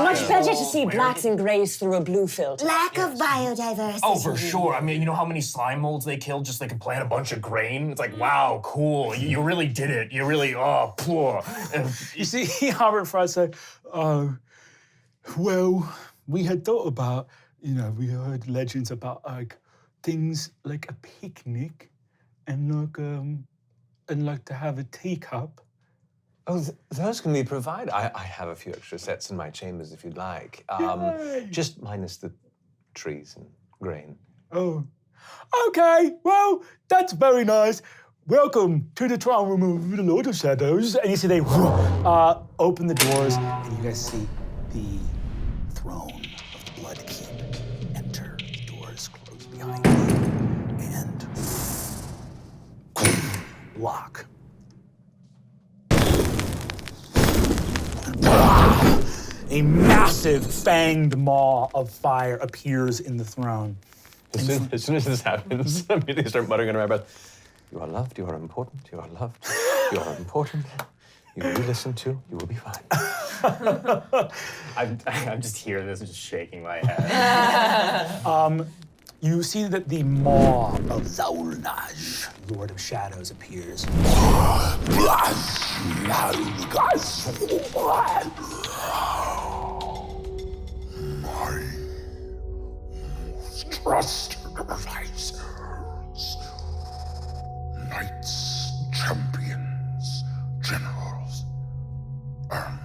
much better to see blacks and greys through a blue filter. Lack of biodiversity. Oh, for sure. I mean, you know how many slime molds they killed just so they could plant a bunch of grain? It's like, wow, cool. You really did it. You really, poor. You see, Harbert and Fry say, well, we had thought about, we heard legends about like things like a picnic and like to have a teacup. Oh, those can be provided. I have a few extra sets in my chambers if you'd like. Yay. Just minus the trees and grain. Oh, okay. Well, that's very nice. Welcome to the throne room of the Lord of Shadows. And you see they open the doors, and you guys see the throne of the Bloodkeep enter. The doors close behind you, and lock. A massive fanged maw of fire appears in the throne. As soon as this happens, I immediately start muttering under my breath, you are loved, you are important, you are loved, you are important. You will be listened to, you will be fine. I'm just here, this is just shaking my head. You see that the maw of Zaulnaj, Lord of Shadows, appears. My most trusted advisors, knights, champions, generals, and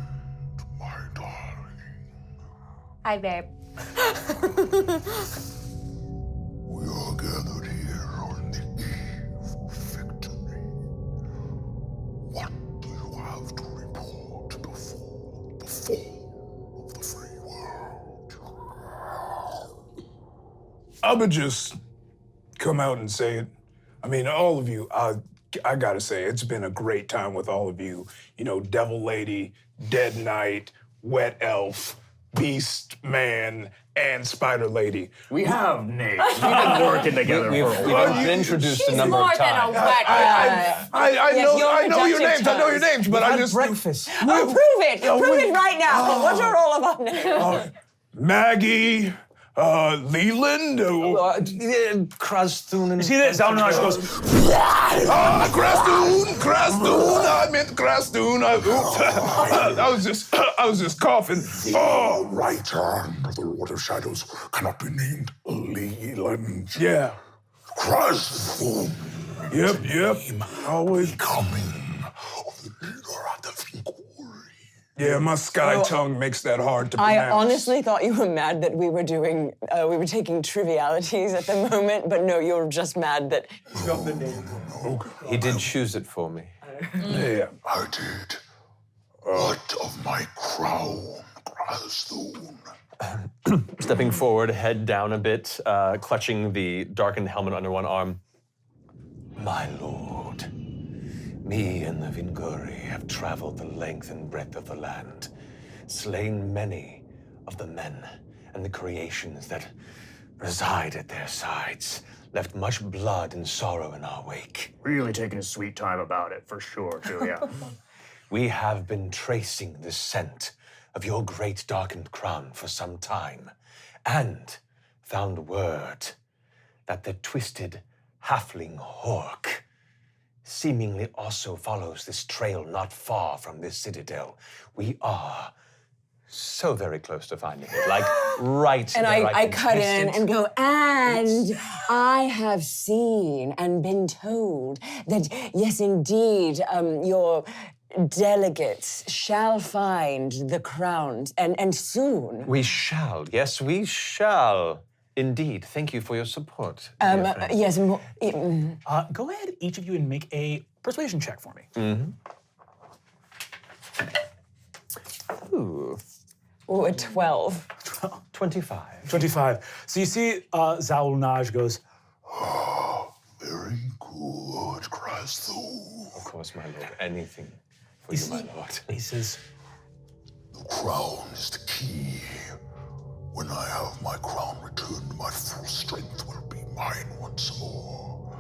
my darling. Hi, babe. We are gathered here on the eve of victory. What do you have to report before the fall of the free world? I would just come out and say it. I mean, all of you, I gotta say, it's been a great time with all of you. You know, Devil Lady, Dead Knight, Wet Elf, Beast Man, and Spider Lady. We have names. We've been working together for a while. We've been introduced a She's number more of than a times. wet guy. I know your names. I know your terms. names, but I just breakfast. Oh, prove it! Prove it right now! What's your roll of honor? Maggie, Leland. Krastun and... You see that Zaulnaj goes, Krastoon. I meant Krastoon. I was just coughing. The right hand of the Lord of Shadows cannot be named Leland. Yeah. Krasthun. Yep. Always. Coming of the leader of the Fingori. Yeah, my sky tongue makes that hard to I pronounce. honestly thought you were mad that we were taking trivialities at the moment, but no, you're just mad that you got the name. He did choose it for me. Yeah. I did. What of my crown, Krasthun? Stepping forward, head down a bit, clutching the darkened helmet under one arm. My lord, me and the Vinguri have traveled the length and breadth of the land, slain many of the men and the creations that reside at their sides, left much blood and sorrow in our wake. Really taking a sweet time about it, for sure, too, yeah. We have been tracing the scent of your great darkened crown for some time, and found word that the twisted halfling Hork seemingly also follows this trail not far from this citadel. We are so very close to finding it, like right And there, I cut in and go, and I have seen and been told that, yes, indeed, your delegates shall find the crown, and soon. We shall, yes, we shall. Indeed. Thank you for your support. dear friend. Yes, Go ahead, each of you, and make a persuasion check for me. Ooh, a 12. 25. 25. So you see Zaulnaj goes, Very good, cries thou. Of course, my lord. Anything for you, my lord. he says, The crown is the key. When I have my crown returned, my full strength will be mine once more.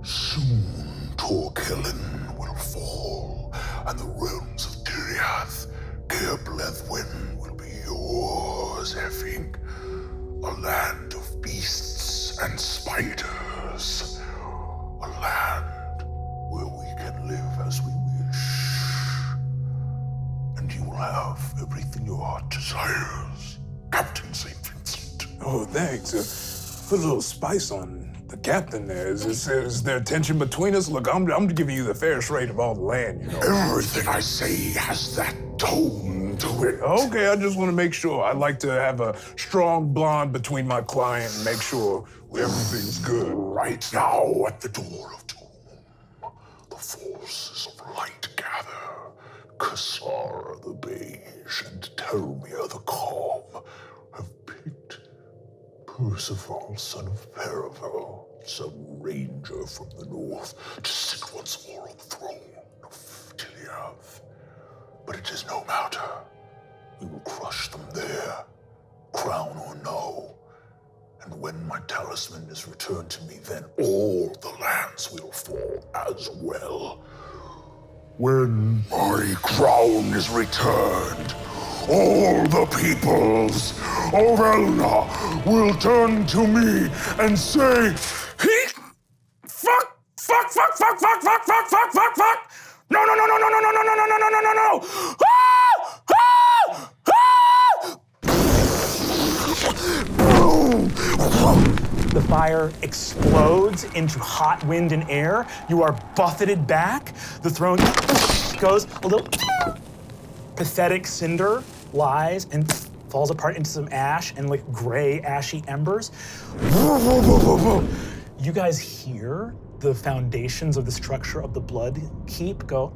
Soon Torkellen will fall, and the realms of Tiriath, Gerblethwin will be yours, Effing. A land of beasts and spiders. A land where we can live as we wish. And you will have everything your heart desires, Captain St. Vincent. Oh, thanks. Put a little spice on the captain there. Is there tension between us? Look, I'm giving you the fairest rate of all the land, you know. Everything I say has that tone to it. Okay, I just want to make sure. I like to have a strong bond between my client and make sure everything's good. Right now at the door of doom, the forces of light gather. Kassar the Beige and Telmir the Calm have picked Percival, son of Perival, some ranger from the north, to sit once more on the throne of Tiliath. But it is no matter. We will crush them there, crown or no. And when my talisman is returned to me, then all the lands will fall as well. When my crown is returned, all the peoples of Elna will turn to me and say, fuck, fuck, fuck, fuck, fuck, fuck, fuck, fuck, fuck, fuck. No, no, no, no, no, no, no, no, no, no, no, no, no, no. Ah! Ah! Ah! the fire explodes into hot wind and air. You are buffeted back. The throne goes a little pathetic cinder lies and falls apart into some ash and like gray, ashy embers. You guys hear the foundations of the structure of the Bloodkeep go,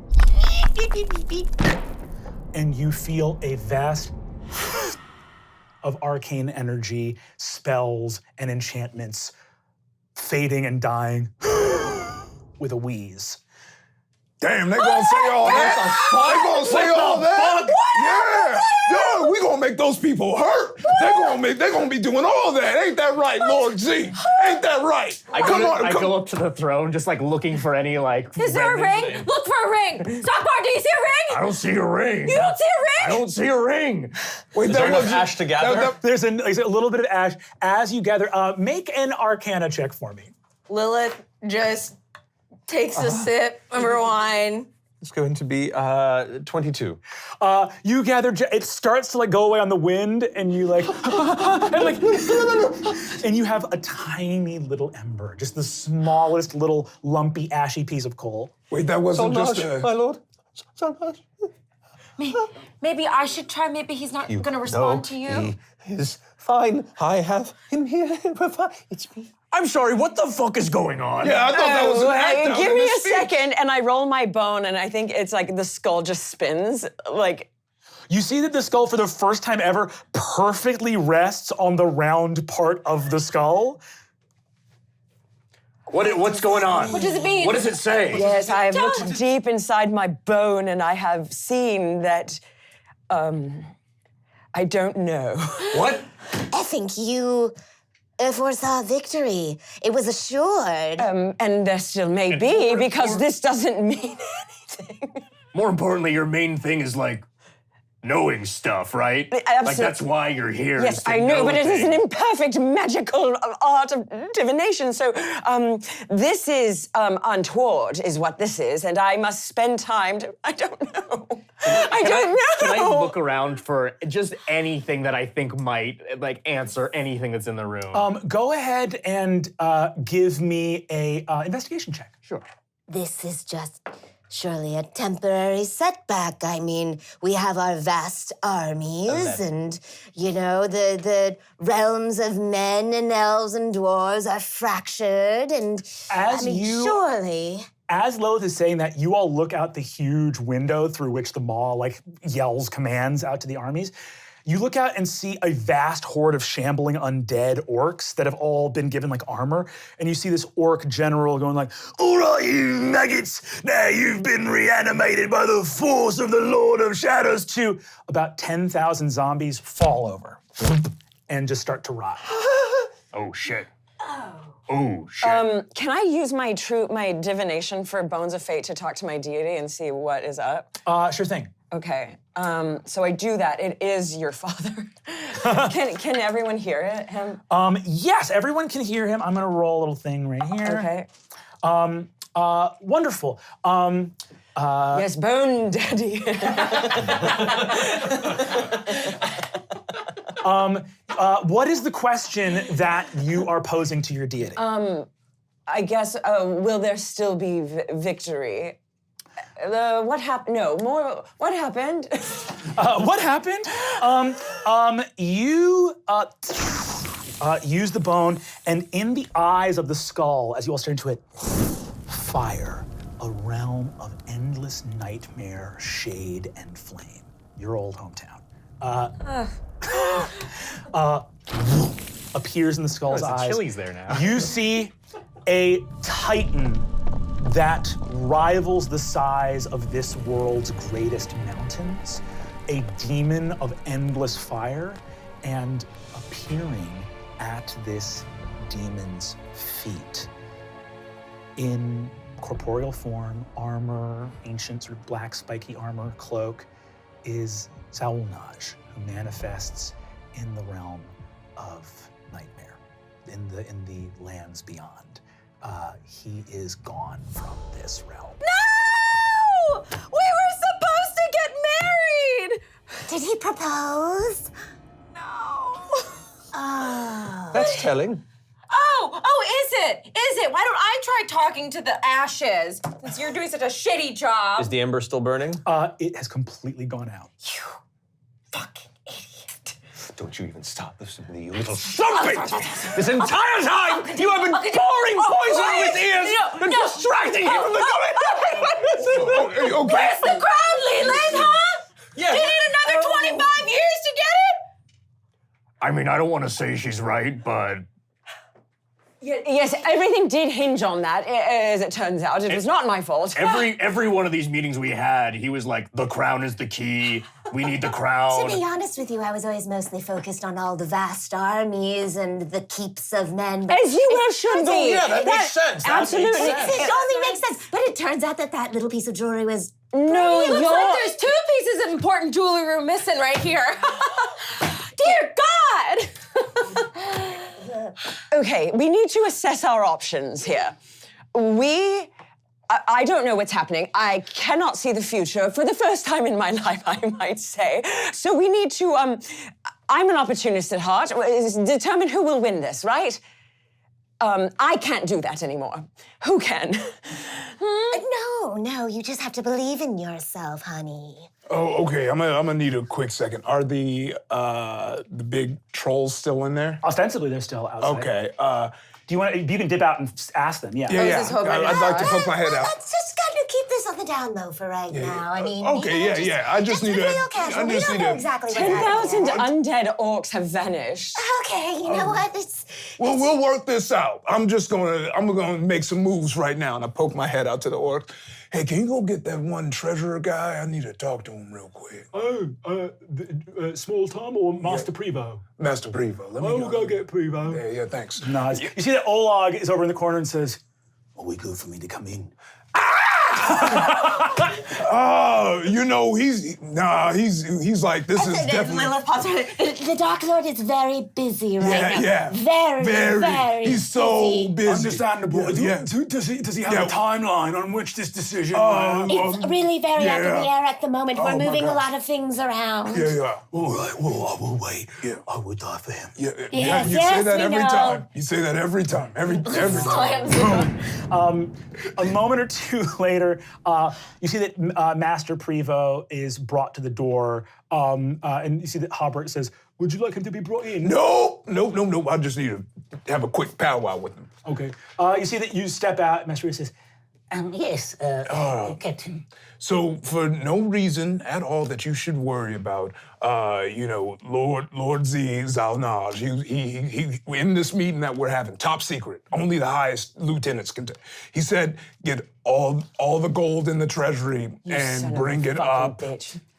and you feel a vast of arcane energy, spells, and enchantments fading and dying with a wheeze. Damn, they gonna say all that? They gonna say all that? Yeah! Yo, we gonna make those people hurt. They gonna be doing all that. Ain't that right, Lord Z? Ain't that right? I go up to the throne, just like looking for any like. Is there a ring? Look for a ring. Stockbar, do you see a ring? I don't see a ring. You don't see a ring? I don't see a ring. Wait, Is there enough ash to gather? There's a little bit of ash. As you gather, make an Arcana check for me. Lilith just takes a sip of her wine. It's going to be 22. You gather, it starts to like go away on the wind, and you like, and like, and you have a tiny little ember, just the smallest little lumpy ashy piece of coal. Wait, that wasn't just a... my lord. Maybe I should try. Maybe he's not going to respond to you. He is fine. I have him here. It's me. I'm sorry, what the fuck is going on? Yeah, I thought that was an act out Give in me the a speech. second, and I roll my bone, and I think it's like the skull just spins, like. You see that the skull, for the first time ever, perfectly rests on the round part of the skull. What's going on? What does it mean? What does it say? Yes, I have looked deep inside my bone and I have seen that, I don't know. What? I think you foresaw victory. It was assured. And there still may be, because this doesn't mean anything. More importantly, your main thing is like knowing stuff, right? Like that's why you're here. Yes, is to I know, but it is an things. imperfect magical art of divination. So this is untoward, is what this is, and I must spend time to. I don't know. I don't know. Can I look around for just anything that I think might like answer anything that's in the room? Go ahead and give me a investigation check. Sure. This is just surely a temporary setback. I mean, we have our vast armies, and you know, the realms of men and elves and dwarves are fractured, and surely. As Lilith is saying that, you all look out the huge window through which the maw like yells commands out to the armies. You look out and see a vast horde of shambling undead orcs that have all been given like armor. And you see this orc general going like, "All right, you maggots, now you've been reanimated by the force of the Lord of Shadows," to about 10,000 zombies fall over and just start to rot. Oh shit. Oh shit. Can I use my divination for Bones of Fate to talk to my deity and see what is up? Sure thing. Okay. So I do that. It is your father. Can everyone hear it? Him? Yes, everyone can hear him. I'm gonna roll a little thing right here. Okay. Wonderful. Yes, Bone Daddy. What is the question that you are posing to your deity? I guess, will there still be victory? What happened? No, more. What happened? What happened? You use the bone, and in the eyes of the skull, as you all stare into it, fire, a realm of endless nightmare, shade, and flame. Your old hometown. Appears in the skull's There's a eyes. Chili's there now. You see a titan that rivals the size of this world's greatest mountains, a demon of endless fire, and appearing at this demon's feet in corporeal form, armor, ancient sort of black spiky armor, cloak, is Zaulnaj, who manifests in the realm of nightmare, in the lands beyond. He is gone from this realm. No! We were supposed to get married! Did he propose? No. Oh. That's telling. Oh, is it? Is it? Why don't I try talking to the ashes, since you're doing such a shitty job? Is the ember still burning? It has completely gone out. You fucking idiot. Don't you even stop this, you little something! This entire time, you have been pouring poison on his ears and distracting him from the coming. Okay. Where's the crown, Lilith, huh? Yeah. Do you need another 25 years to get it? I mean, I don't want to say she's right, but Yes, everything did hinge on that, as it turns out. It was not my fault. every one of these meetings we had, he was like, "The crown is the key. We need the To crown." be honest with you, I was always mostly focused on all the vast armies and the keeps of men. But As you well should be. Yeah, that makes sense. That makes Absolutely. sense. it only makes sense. But it turns out that little piece of jewelry was. No, It looks you're... like there's 2 pieces of important jewelry we're missing right here. Dear God! Okay, we need to assess our options here. I don't know what's happening. I cannot see the future for the first time in my life, I might say. So we need to, I'm an opportunist at heart, determine who will win this, right? I can't do that anymore. Who can? No, you just have to believe in yourself, honey. Oh, okay. I'm gonna need a quick second. Are the big trolls still in there? Ostensibly, they're still outside. Okay. Do you want? You can dip out and ask them. Yeah. Yeah. this hoping- I'd like to poke my head out. Let's just kind of keep this on the down low for right now. I mean, Okay, yeah. I just need real to. casual. I We just don't need know to. exactly what's 10,000 happening. undead orcs have vanished. Okay, you know what? Well, we'll work this out. I'm gonna make some moves right now, and I poke my head out to the orc. Hey, can you go get that one treasurer guy? I need to talk to him real quick. Small Tom or Master Prevo? Master Prevo. Let me We'll go get Prevo. Yeah, thanks. Nice. You see that Olag is over in the corner and says, Are we good for me to come in? He's like, this is definitely. Lilith pops her. The Dark Lord is very busy right now. Yeah. Very He's so busy. understandable. Yeah. Does he have Yeah. a timeline on which this decision? It's really very up in the air at the moment. We're Oh, my moving a gosh. lot of things around. Yeah. All right, well, I will wait. Yeah. I will die for him. Yeah. Yes, You say that we every know. time. You say that every time. Every time. Slams it. A moment or two later, you see that Master Prevo is brought to the door, and you see that Hobart says, "Would you like him to be brought in?" No. I just need to have a quick powwow with him. Okay. You see that you step out, and Master Prevo says, Yes, Captain. So for no reason at all that you should worry about, Lord Z Zalnaj, he in this meeting that we're having, top secret, only the highest lieutenants can. He said, get all the gold in the treasury and bring it up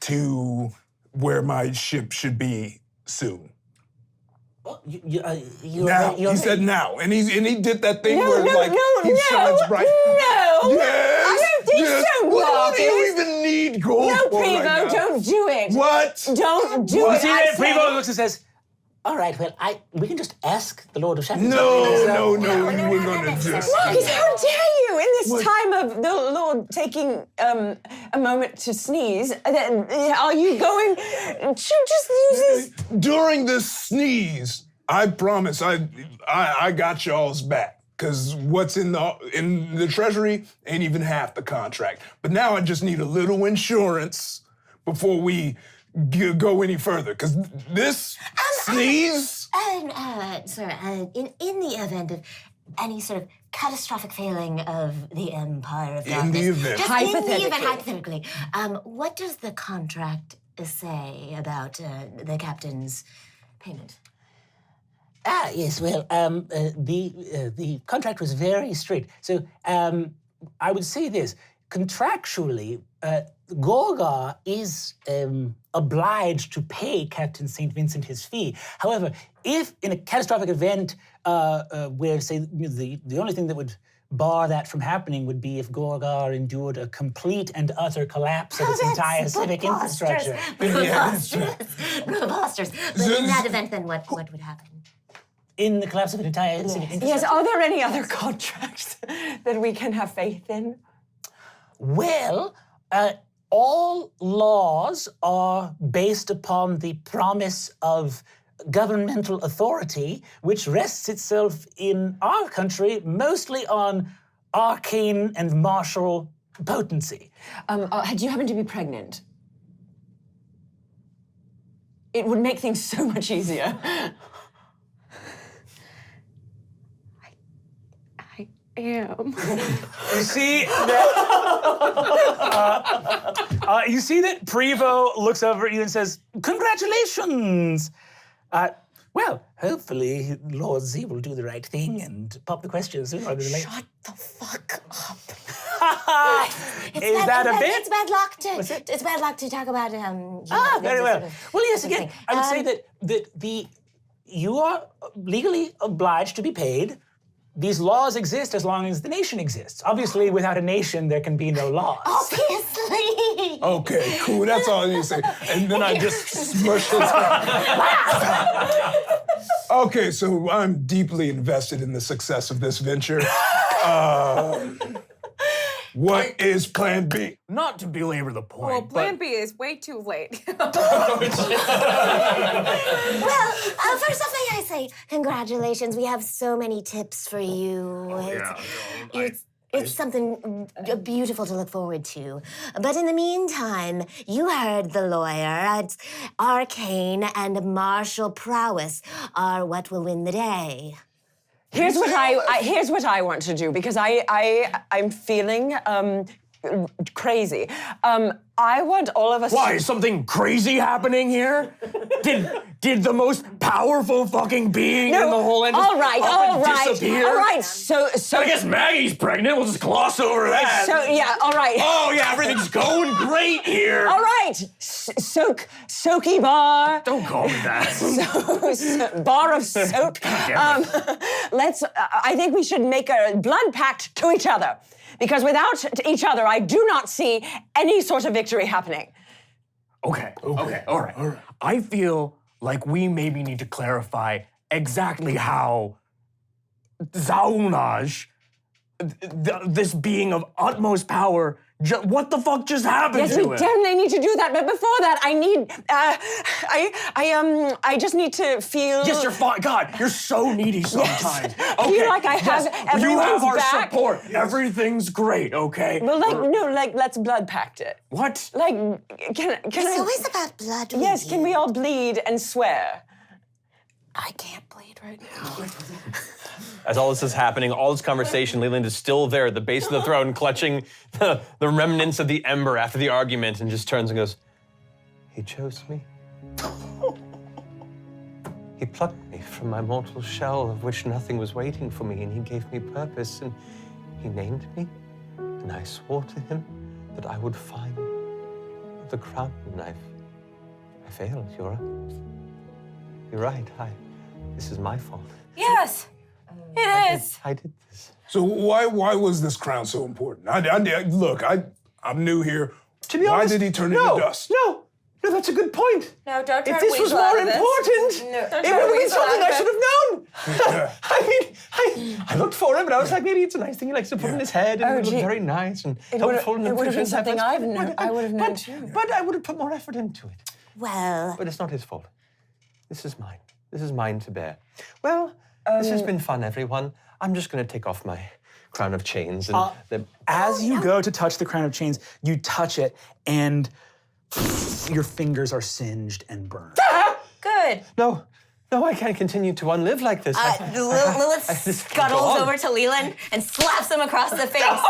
to where my ship should be soon. He said now, and he did that thing where he shines bright. No, Yes, I don't think yes. so, What do you Marcus. even need gold No, for Prevo, right now? don't do it. What? Don't do "You it. see I that?" said Prevo it. looks and says, All right, well, we can just ask the Lord of Shadows. No, you were gonna just. Marcus, how dare you, in this time of the Lord taking a moment to sneeze, are you going to just use this? During this sneeze, I promise I got y'all's back. Cause what's in the treasury ain't even half the contract. But now I just need a little insurance before we go any further. Cause this sneeze. Sir, in the event of any sort of catastrophic failing of the Empire of Darkness, In the event. just Hypothetically. hypothetically, what does the contract say about the captain's payment? Yes, well, the contract was very strict. So I would say this, contractually, Gorgar is obliged to pay Captain St. Vincent his fee. However, if in a catastrophic event where, say, the only thing that would bar that from happening would be if Gorgar endured a complete and utter collapse of its entire civic infrastructure. Preposterous. But in that event, then what would happen? In the collapse of an entire civic infrastructure? Yes, are there any other contracts that we can have faith in? Well, all laws are based upon the promise of governmental authority, which rests itself in our country mostly on arcane and martial potency. Do you happen to be pregnant? It would make things so much easier. I am. You see that? You see that Prevo looks over at you and says, "Congratulations." Well, hopefully Lord Z will do the right thing and pop the question sooner rather than later. Shut the fuck up. Is that a bit? It's bad luck to talk about Very well. Well, yes, sort of again, thing. I would say that you are legally obliged to be paid. These laws exist as long as the nation exists. Obviously, without a nation, there can be no laws. Obviously. Okay, cool. That's all I need to say. And then I just smush his Okay, so I'm deeply invested in the success of this venture. What is Plan B? Not to belabor the point, Well, Plan but B is way too late. Well, first off, may I say, congratulations. We have so many tips for you. It's something beautiful to look forward to. But in the meantime, you heard the lawyer. It's arcane and martial prowess are what will win the day. Here's what I want to do, because I'm feeling crazy. I want all of us. Why, is something crazy happening here? Did the most powerful fucking being in the whole end all right, disappear? all right. So I guess Maggie's pregnant. We'll just gloss over that. So yeah, all right. Oh yeah, everything's going great here. All right, soaky bar. Don't call me that. Bar of soap. Let's. I think we should make a blood pact to each other, because without each other, I do not see any sort of victory happening. Okay, all right. I feel like we maybe need to clarify exactly how Zaunaj, this being of utmost power, what the fuck just happened Yes, to we him? definitely need to do that. But before that, I need. I just need to feel. Yes, you're fine. God, you're so needy sometimes. I Okay, feel like I have everyone's you have our back. support. Everything's great. Okay. Well, let's blood pact it. What? Like, can It's I? always about blood. with Yes, you. can we all bleed and swear? I can't bleed right now. As all this is happening, all this conversation, Leland is still there at the base of the throne, clutching the remnants of the ember after the argument, and just turns and goes, "He chose me. He plucked me from my mortal shell, of which nothing was waiting for me, and he gave me purpose, and he named me, and I swore to him that I would find the crown, and I failed, Yura. You're right, this is my fault. Yes, it is. I did this. So why was this crown so important? Look, I'm new here. To be why honest, did he turn into dust? No, that's a good point. No, don't try If to this was weasel out more of this. important, No, don't it try to would have been weasel out something of I it. should have known. I look for him, and I was like, maybe it's a nice thing he likes to put in his head, and it would look gee. very nice and It helpful and would have been nutritious. something I would have known too. But I would have put more effort into it. Well, But it's not his fault. This is mine. This is mine to bear. Well, this has been fun, everyone. I'm just going to take off my crown of chains. And As you go to touch the crown of chains, you touch it, and your fingers are singed and burned. Good. No, I can't continue to unlive like this. Lilith just scuttles go on. over to Leland and slaps him across the face.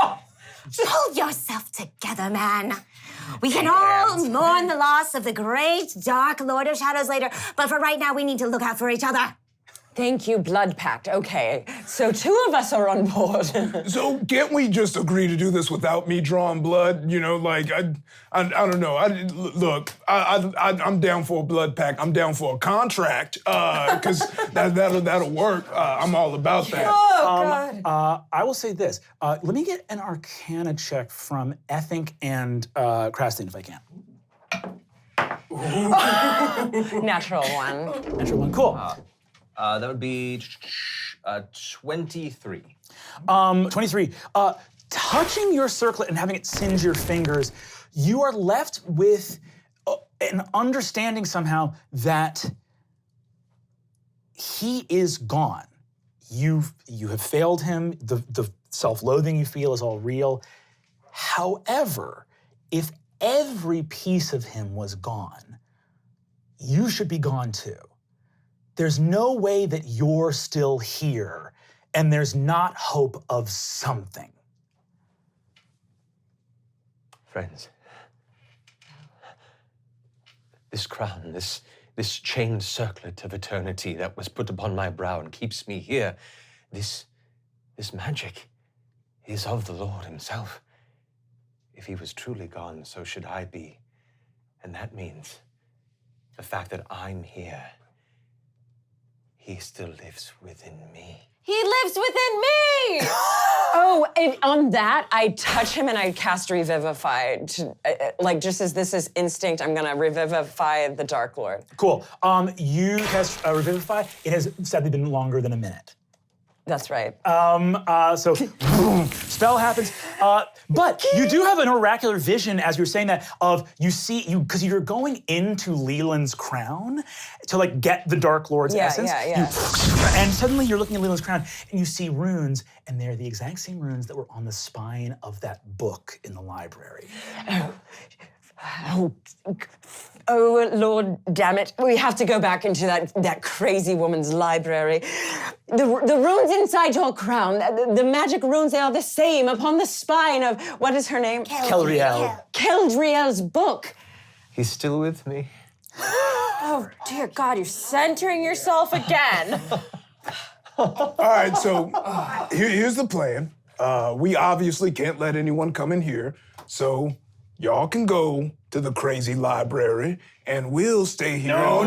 Pull yourself together, man. We can all mourn the loss of the great Dark Lord of Shadows later, but for right now, we need to look out for each other. Thank you, blood pact. Okay, so 2 of us are on board. So can't we just agree to do this without me drawing blood? You know, like I don't know. I'm down for a blood pact. I'm down for a contract because that'll work. I'm all about that. Oh, God. I will say this. Let me get an Arcana check from Ethink and Krastin if I can. Natural one. Natural one. Cool. that would be 23. 23. Touching your circlet and having it singe your fingers, you are left with an understanding somehow that he is gone. You have failed him. The self-loathing you feel is all real. However, if every piece of him was gone, you should be gone too. There's no way that you're still here, and there's not hope of something. Friends, this crown, this chained circlet of eternity that was put upon my brow and keeps me here, this magic is of the Lord himself. If he was truly gone, so should I be. And that means the fact that I'm here, he still lives within me. He lives within me! Oh, and on that, I touch him and I cast Revivify. Like, just as this is instinct, I'm gonna Revivify the Dark Lord. Cool. You cast Revivify. It has sadly been longer than a minute. That's right. So boom, spell happens. But you do have an oracular vision as you're saying that of because you're going into Leland's crown to like get the Dark Lord's essence. Yeah. And suddenly you're looking at Leland's crown and you see runes, and they're the exact same runes that were on the spine of that book in the library. Oh, Lord damn it. We have to go back into that crazy woman's library. The runes inside your crown, the magic runes, they are the same upon the spine of, what is her name? Keldriel. Keldriel's book. He's still with me. Oh, dear God, you're centering yourself again. All right, so here's the plan. We obviously can't let anyone come in here, so y'all can go to the crazy library, and we'll stay here. No,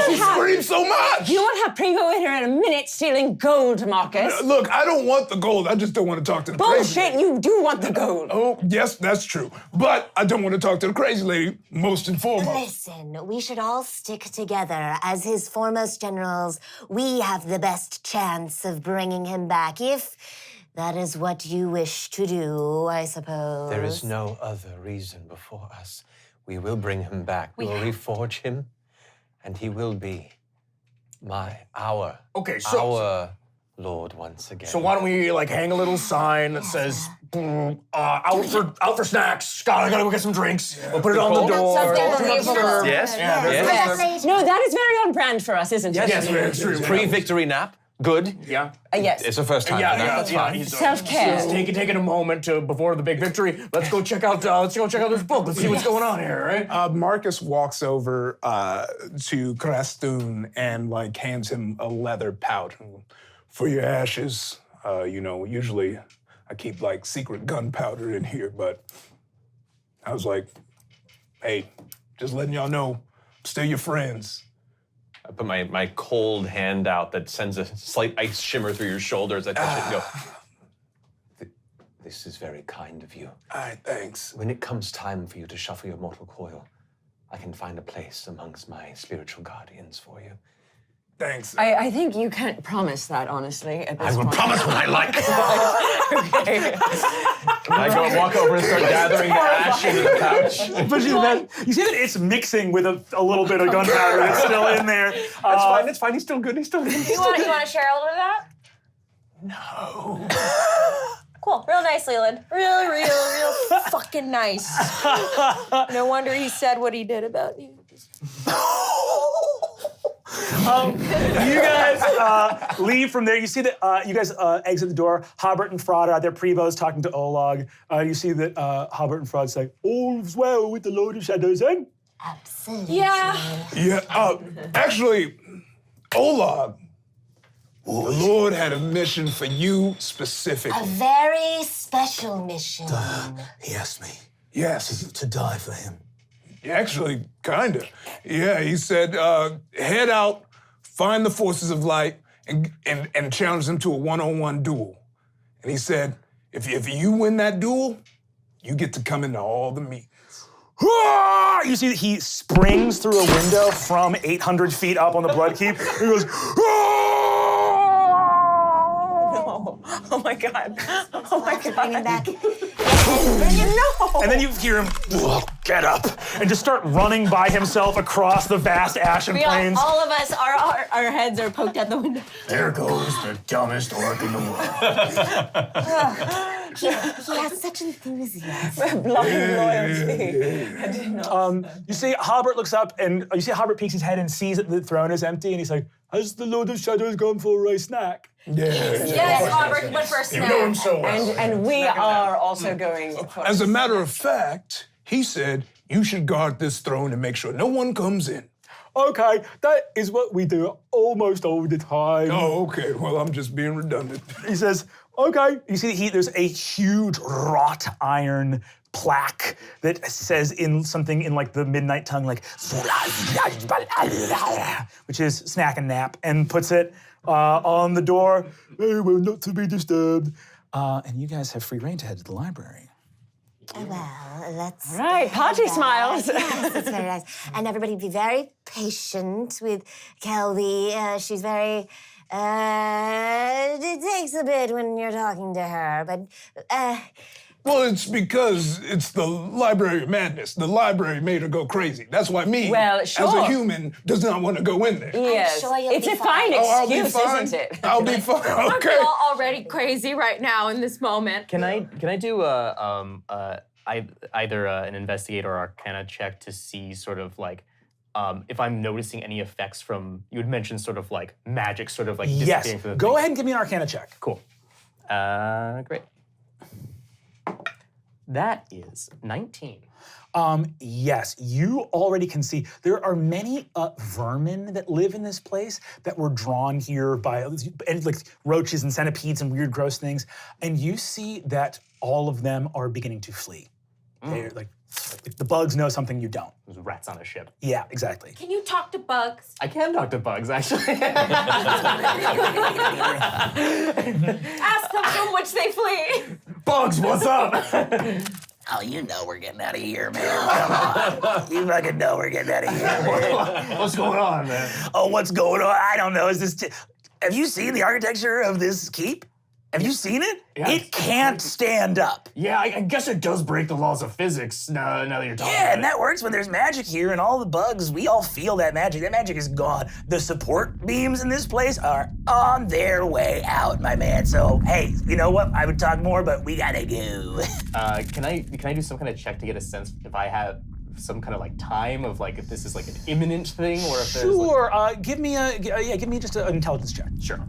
she screams so much. You won't have Prevo in here in a minute stealing gold, Marcus. Look, I don't want the gold. I just don't want to talk to the crazy lady. Bullshit, you do want the gold. Oh, yes, that's true. But I don't want to talk to the crazy lady, most and foremost. Listen, we should all stick together. As his foremost generals, we have the best chance of bringing him back, if that is what you wish to do, I suppose. There is no other reason before us. We will bring him back. We'll reforge him, and he will be our Lord once again. So why don't we like hang a little sign that says out for snacks. I gotta go get some drinks. We'll put it on the door. Yes. No, that is very on brand for us, isn't it? Yes, very true. Pre-victory nap. Good. Yeah. Yes. It's the first time. That's fine. Self-care. He's taking a moment before the big victory. Let's go check out. This book. Let's see what's going on here, right? Marcus walks over to Krastoon and like hands him a leather pouch for your ashes. Usually I keep like secret gunpowder in here, but I was like, hey, just letting y'all know, I'm still your friends. I put my cold hand out that sends a slight ice shimmer through your shoulders. I touch it and go, this is very kind of you. All right, thanks. When it comes time for you to shuffle your mortal coil, I can find a place amongst my spiritual guardians for you. Thanks. I think you can't promise that, honestly, at this I will point. promise what I like. Okay. I go walk over and start gathering the ash into the pouch. But you see that it's mixing with a little bit of gunpowder that's still in there. That's fine. It's fine. He's still good. He's still good. You want to share a little bit of that? No. Cool. Real nice, Leland. Real fucking nice. No wonder he said what he did about you. You guys leave from there. You see that you guys exit the door. Hobart and Fraud are out there. Prevo's talking to Olag. You see that Hobart and Fraud say, all's well with the Lord of Shadows, then? Absolutely. Yeah. Yeah, actually, Olag, the Lord had a mission for you specifically. A very special mission. He asked me Yes. to die for him. Actually, kinda. Yeah, he said, head out, find the forces of light, and challenge them to a one-on-one duel. And he said, if you win that duel, you get to come into all the meetings. You see that he springs through a window from 800 feet up on the Bloodkeep. He goes, Oh my God. Oh my God. Bring him back. and then you hear him get up and just start running by himself across the vast ashen plains. All of us, our heads are poked out the window. There goes the dumbest orc in the world. He has such enthusiasm. Blind loyalty. I did not. You see Hobart looks up and you see Hobart peeks his head and sees that the throne is empty and he's like, has the Lord of Shadows gone for a snack? Yes, Robert, went for a snack. You know him so well. And we are also going for As a matter of fact, he said you should guard this throne and make sure no one comes in. Okay, that is what we do almost all the time. Oh, okay. Well, I'm just being redundant. He says, okay. You see there's a huge wrought iron plaque that says in something in like the midnight tongue, like, which is snack and nap, and puts it on the door. Hey, well, not to be disturbed. And you guys have free reign to head to the library. Well, let's... Right, party smiles. Yes, that's very nice. And everybody be very patient with Kelby. She's very... it takes a bit when you're talking to her, but... Well, it's because it's the Library of Madness. The library made her go crazy. That's why me, Well, as sure. a human, does not want to go in there. Yes. sure you'll It's be a fine. fine I'll be excuse, fine. isn't it? I'll be fine. Okay. We're all already crazy right now in this moment. Can I do a either an investigate or arcana check to see sort of like if I'm noticing any effects from, you had mentioned sort of like magic sort of like Yes. disappearing from the Go thing. ahead and give me an arcana check. Cool. Great. That is 19. Yes, you already can see there are many vermin that live in this place that were drawn here by like roaches and centipedes and weird, gross things. And you see that all of them are beginning to flee. They're like the bugs know something you don't. There's rats on a ship. Yeah, exactly. Can you talk to bugs? I can talk to bugs, actually. Ask them from which they flee. Bugs, what's up? Oh, you know we're getting out of here, man. Come on. You fucking know we're getting out of here, man. What's going on, man? Oh, what's going on? I don't know. Is this? Have you seen the architecture of this keep? Have you seen it? Yeah, It can't stand up. Yeah, I guess it does break the laws of physics now that you're talking Yeah, about and that works when there's magic here, and all the bugs, we all feel that magic. That magic is gone. The support beams in this place are on their way out, my man. So, hey, you know what? I would talk more, but we gotta go. Can I do some kind of check to get a sense if I have some kind of like time of like if this is like an imminent thing or if there's like... Sure. Give me just an intelligence check. Sure.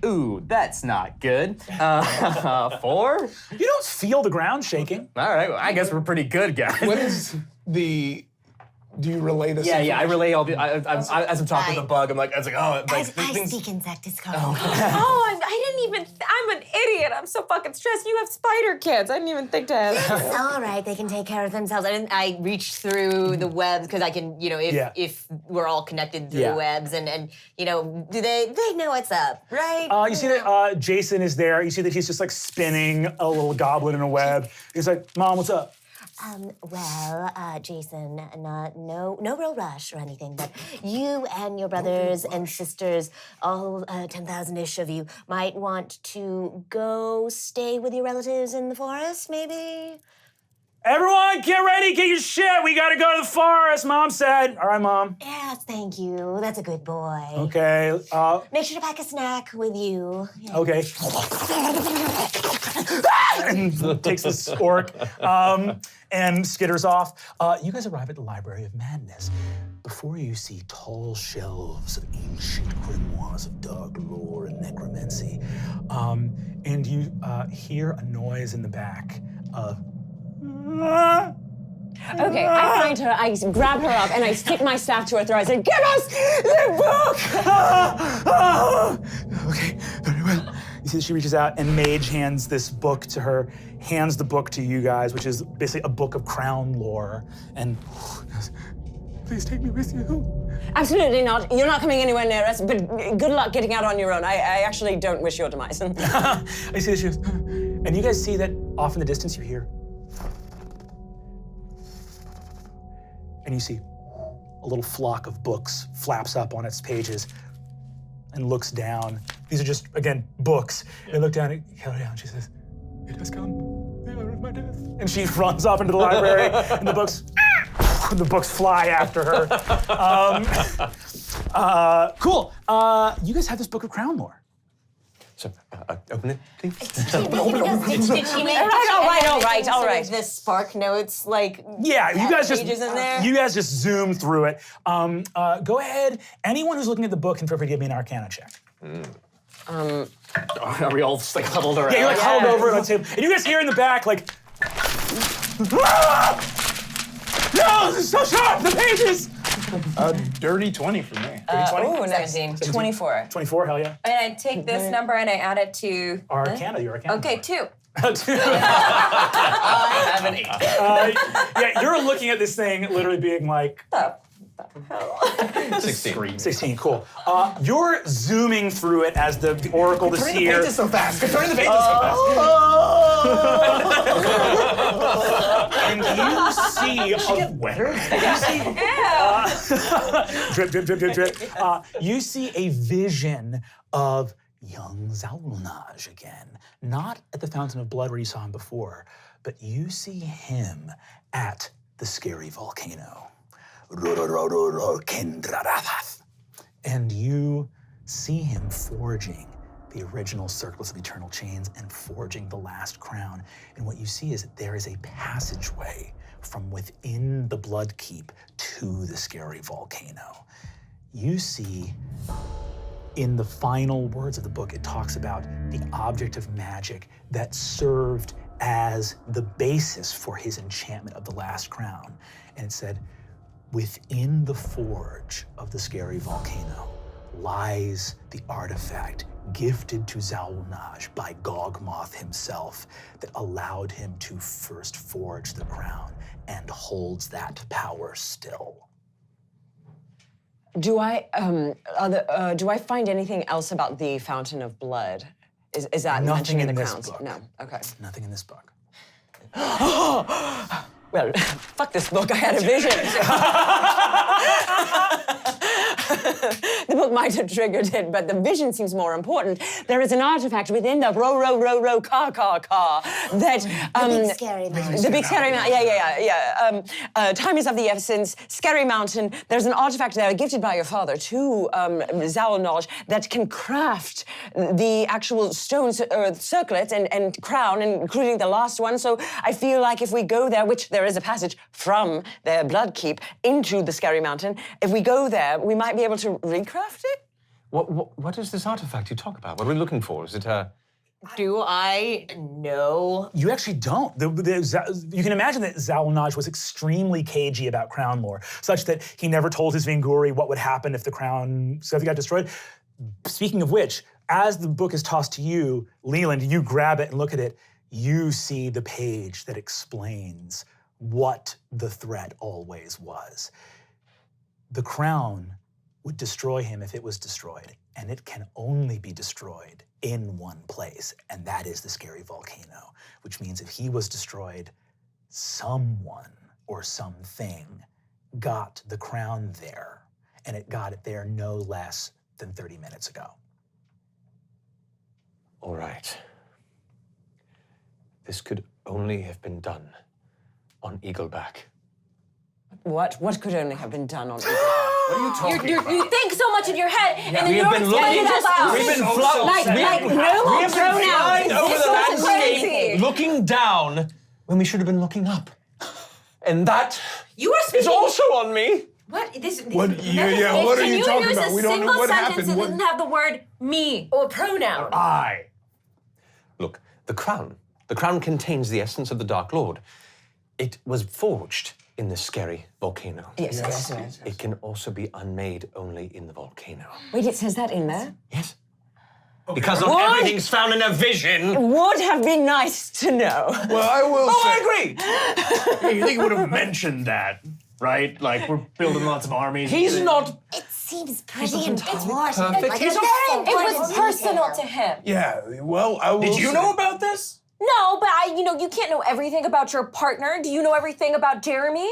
Ooh, that's not good. 4? You don't feel the ground shaking. All right, well, I guess we're pretty good, guys. What is the? Do you relay this? Yeah, I relay all the. as I'm talking to I- the bug, I'm like, oh, I things. speak insect. It's called. Oh, I didn't even. I'm an idiot. I'm so fucking stressed. You have spider kids. I didn't even think to ask. It's all right. They can take care of themselves. I reach through the webs because I can, if we're all connected through Yeah. the webs, and do they know what's up, right? You see that Jason is there. You see that he's just like spinning a little goblin in a web. He's like, Mom, what's up? Jason, no real rush or anything, but you and your brothers and sisters, all 10,000-ish of you, might want to go stay with your relatives in the forest, maybe? Everyone, get ready, get your shit. We gotta go to the forest, Mom said. All right, Mom. Yes, thank you. That's a good boy. Okay. Make sure to pack a snack with you. Yeah. Okay. And takes this orc and skitters off. You guys arrive at the Library of Madness. Before you see tall shelves of ancient grimoires of dark lore and necromancy. And you hear a noise in the back of... Okay, I find her, I grab her up, and I stick my staff to her throat. I say, give us the book! Okay, very well. You see that she reaches out and Mage hands this book to her, hands the book to you guys, which is basically a book of crown lore, and goes, please take me with you. Absolutely not. You're not coming anywhere near us, but good luck getting out on your own. I actually don't wish your demise. I see that she goes, and you guys see that off in the distance you hear, and you see a little flock of books flaps up on its pages and looks down. These are just, again, books. They look down and she says, it has come, the hour of my death. And she runs off into the library and the books fly after her. Cool. You guys have this book of crown lore. So, open it, please. Did she make All right. The spark notes, like Yeah, you guys just pages in there? you guys just zoom through it. Go ahead. Anyone who's looking at the book can feel free to give me an Arcana check. Are we all just like huddled around? Yeah, you're like huddled over on the table, and you guys hear in the back like, "Ah! No, this is so sharp. The pages." Dirty 20 for me. Ooh, nice. 24. 24. Hell yeah. And I take this number and I add it to. Arcana. Your Arcana. Okay, 2. I have an 8. Yeah, you're looking at this thing literally being like 16. 16. Cool. You're zooming through it as the oracle is Turning the here. pages so fast. Turning the pages so fast. And you see Wetter? drip, drip, drip, drip, drip. You see a vision of young Zaulnaj again. Not at the Fountain of Blood where you saw him before, but you see him at the scary volcano. And you see him forging the original circlets of eternal chains and forging the last crown. And what you see is that there is a passageway from within the Bloodkeep to the scary volcano. You see, in the final words of the book, it talks about the object of magic that served as the basis for his enchantment of the last crown. And it said, within the forge of the scary volcano lies the artifact gifted to Zawulnaj by Gogmoth himself that allowed him to first forge the crown and holds that power still. Do I find anything else about the Fountain of Blood? Is that Nothing mentioned in the this crowns? book. No. Okay. Nothing in this book. Well, fuck this book. I had a vision. The book might have triggered it, but the vision seems more important. There is an artifact within the car that The big scary mountain. the big scary mountain. Yeah. Time is of the essence. Scary mountain. There's an artifact there gifted by your father to Zawulnaj that can craft the actual stone circlet and crown, including the last one. So I feel like if we go there, which there is a passage from the Bloodkeep into the scary mountain, if we go there, we might be able to recraft it. What is this artifact you talk about? What are we looking for? Is it a... Do I know? You actually don't. You can imagine that Zawulnaj was extremely cagey about crown lore, such that he never told his Vinguri what would happen if the crown got destroyed. Speaking of which, as the book is tossed to you, Leland, you grab it and look at it, you see the page that explains what the threat always was. The crown would destroy him if it was destroyed, and it can only be destroyed in one place, and that is the scary volcano, which means if he was destroyed, someone or something got the crown there, and it got it there no less than 30 minutes ago. All right. This could only have been done on Eagleback. What could only have been done on What are you talking about? You think so much in your head, and then we you have don't been explain looking- it out loud. we've been flo- like no We more have been pronouns. flying over This the was landscape, crazy. looking down when we should have been looking up. And that You are speaking. is also on me. What? This What- yeah, what are you talking about? We don't know what happened. It What- didn't have the word me or pronoun. Look, the crown contains the essence of the Dark Lord. It was forged in the scary volcano. Yes. It can also be unmade only in the volcano. Wait, it says that in there? Yes. Because not What? everything's found in a vision. Would have been nice to know. Well, I will say. I agree. Yeah, you think he would have mentioned that, right? Like, we're building lots of armies. He's not. It seems pretty entirely important. perfect. Like, He's it's a very It was important personal detail. to him. Yeah, well, I will Did you say- know about this? No, but you can't know everything about your partner. Do you know everything about Jeremy?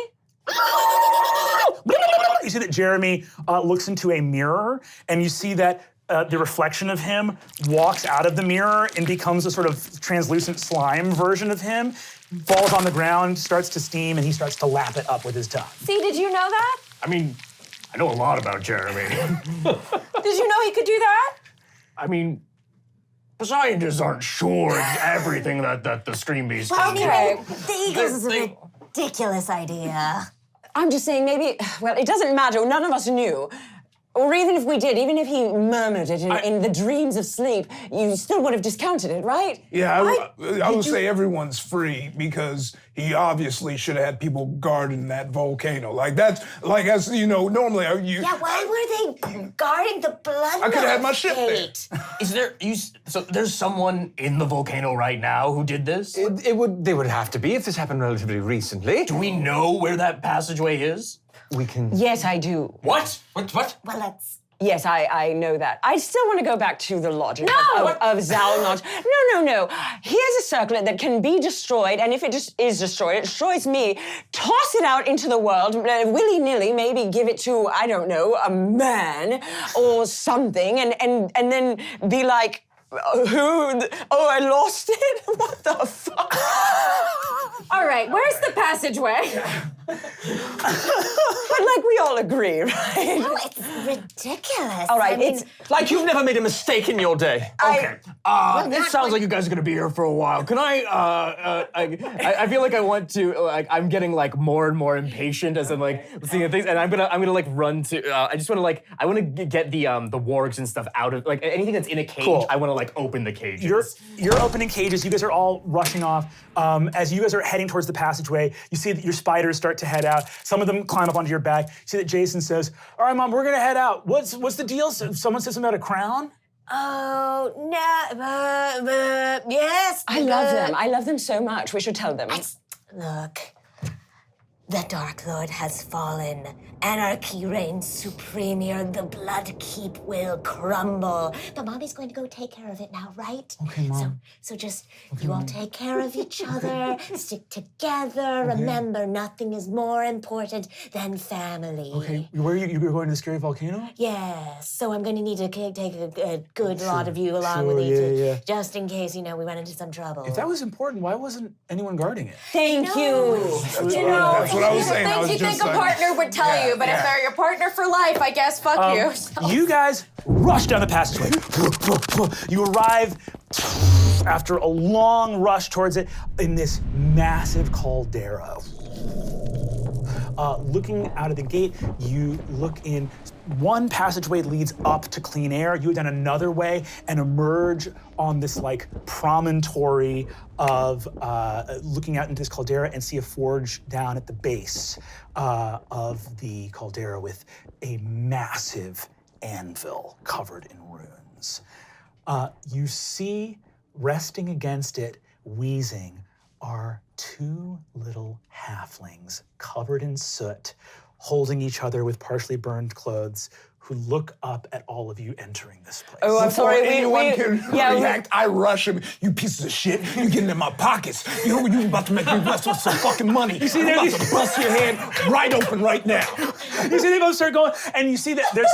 You see that Jeremy looks into a mirror, and you see that the reflection of him walks out of the mirror and becomes a sort of translucent slime version of him, falls on the ground, starts to steam, and he starts to lap it up with his tongue. See, did you know that? I mean, I know a lot about Jeremy. Did you know he could do that? I mean, scientists aren't sure everything that the Scream Beast can do. Okay. The Eagles is a ridiculous idea. I'm just saying maybe, well, it doesn't matter. None of us knew. Or even if we did, even if he murmured it in the dreams of sleep, you still would have discounted it, right? Yeah, I would say everyone's free because he obviously should have had people guarding that volcano. Like that's like as you know, normally Yeah, why were they guarding the blood? I could have had my ship there. gate? Is there? So there's someone in the volcano right now who did this? They would have to be if this happened relatively recently. Do we know where that passageway is? We can. Yes, I do. What? What? Well, let's. Yes, I know that. I still want to go back to the logic No! of Zawulnaj. No. Here's a circlet that can be destroyed, and if it just is destroyed, it destroys me. Toss it out into the world, willy-nilly, maybe give it to, I don't know, a man or something, and then be like, I lost it? What the fuck? All right, where's the passageway? But like we all agree, right? No, it's ridiculous. All right, I mean, it's Like you've never made a mistake in your day. Okay. It sounds like you guys are gonna be here for a while. Can I feel like I want to like I'm getting like more and more impatient as I'm like seeing things, and I'm gonna like run to. I just want to like I want to get the wargs and stuff out of like anything that's in a cage. Cool. I want to like open the cages. You're opening cages. You guys are all rushing off. As you guys are heading towards the passageway, you see that your spiders start to head out. Some of them climb up onto your back. You see that Jason says, "All right, Mom, we're gonna head out. What's the deal? Someone said something about a crown." oh, no, yes. I love them. I love them so much. We should tell them. Look, the Dark Lord has fallen. Anarchy reigns supreme here. The Bloodkeep will crumble. But Mommy's going to go take care of it now, right? Okay, Mom. So just, you all take care of each other, stick together. Remember, nothing is more important than family. Okay, where are you? You're going to the scary volcano? Yes, so I'm going to need to take a good lot of you along with me, yeah. just in case, we run into some trouble. If that was important, why wasn't anyone guarding it? Thank you. That's what I was saying. I was You just think a partner would tell you, but if they're your partner for life, I guess fuck you. So- You guys rush down the passageway. You arrive after a long rush towards it in this massive caldera. Looking out of the gate, you look in. One passageway leads up to clean air. You go down another way and emerge on this like promontory of looking out into this caldera and see a forge down at the base of the caldera with a massive anvil covered in runes. You see resting against it, wheezing, are two little halflings covered in soot, holding each other with partially burned clothes, who look up at all of you entering this place. Oh, I'm Before sorry. anyone can react, I rush him. You pieces of shit. You getting in my pockets. You about to make me rest with some fucking money. You see, I'm about to bust your head right open right now. You see they both start going, and you see that there's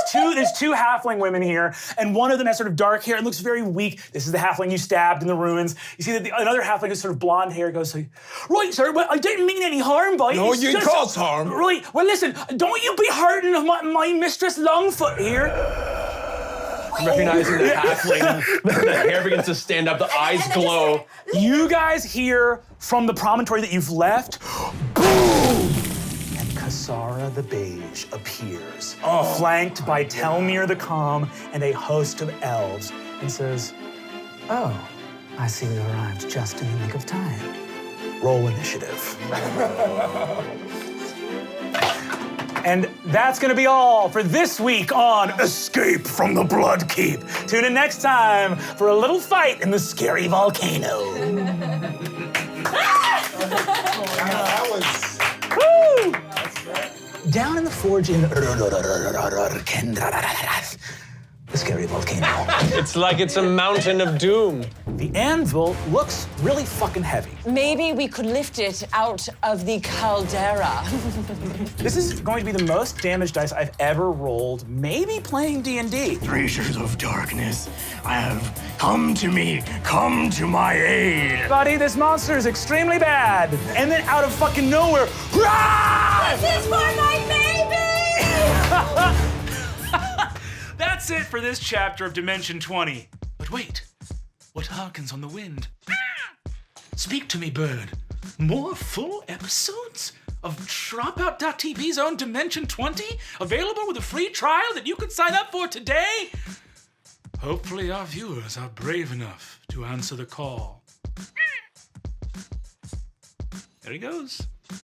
two halfling women here, and one of them has sort of dark hair and looks very weak. This is the halfling you stabbed in the ruins. You see that another halfling has sort of blonde hair, goes like, right, sir, well, I didn't mean any harm by it. No, It's you just- cause harm. Right, well listen, don't you be hurting my mistress Longfoot here. Recognizing the halfling, the hair begins to stand up, the eyes glow. You guys hear from the promontory that you've left, boom! And Kasara the Beige appears, flanked by Telmir the Calm and a host of elves, and says, "Oh, I see we arrived just in the nick of time. Roll initiative." And that's gonna be all for this week on Escape from the Bloodkeep. Tune in next time for a little fight in the scary volcano. That was... Woo! Down in the forge in the scary volcano. It's like it's a mountain of doom. The anvil looks really fucking heavy. Maybe we could lift it out of the caldera. This is going to be the most damage dice I've ever rolled, maybe playing D&D. Creatures of darkness, I have come to me, come to my aid. Buddy, this monster is extremely bad. And then out of fucking nowhere, "Rah!" This is for my baby! That's it for this chapter of Dimension 20. But wait, what harkens on the wind? Speak to me, bird. More full episodes of Dropout.tv's own Dimension 20? Available with a free trial that you could sign up for today? Hopefully our viewers are brave enough to answer the call. There he goes.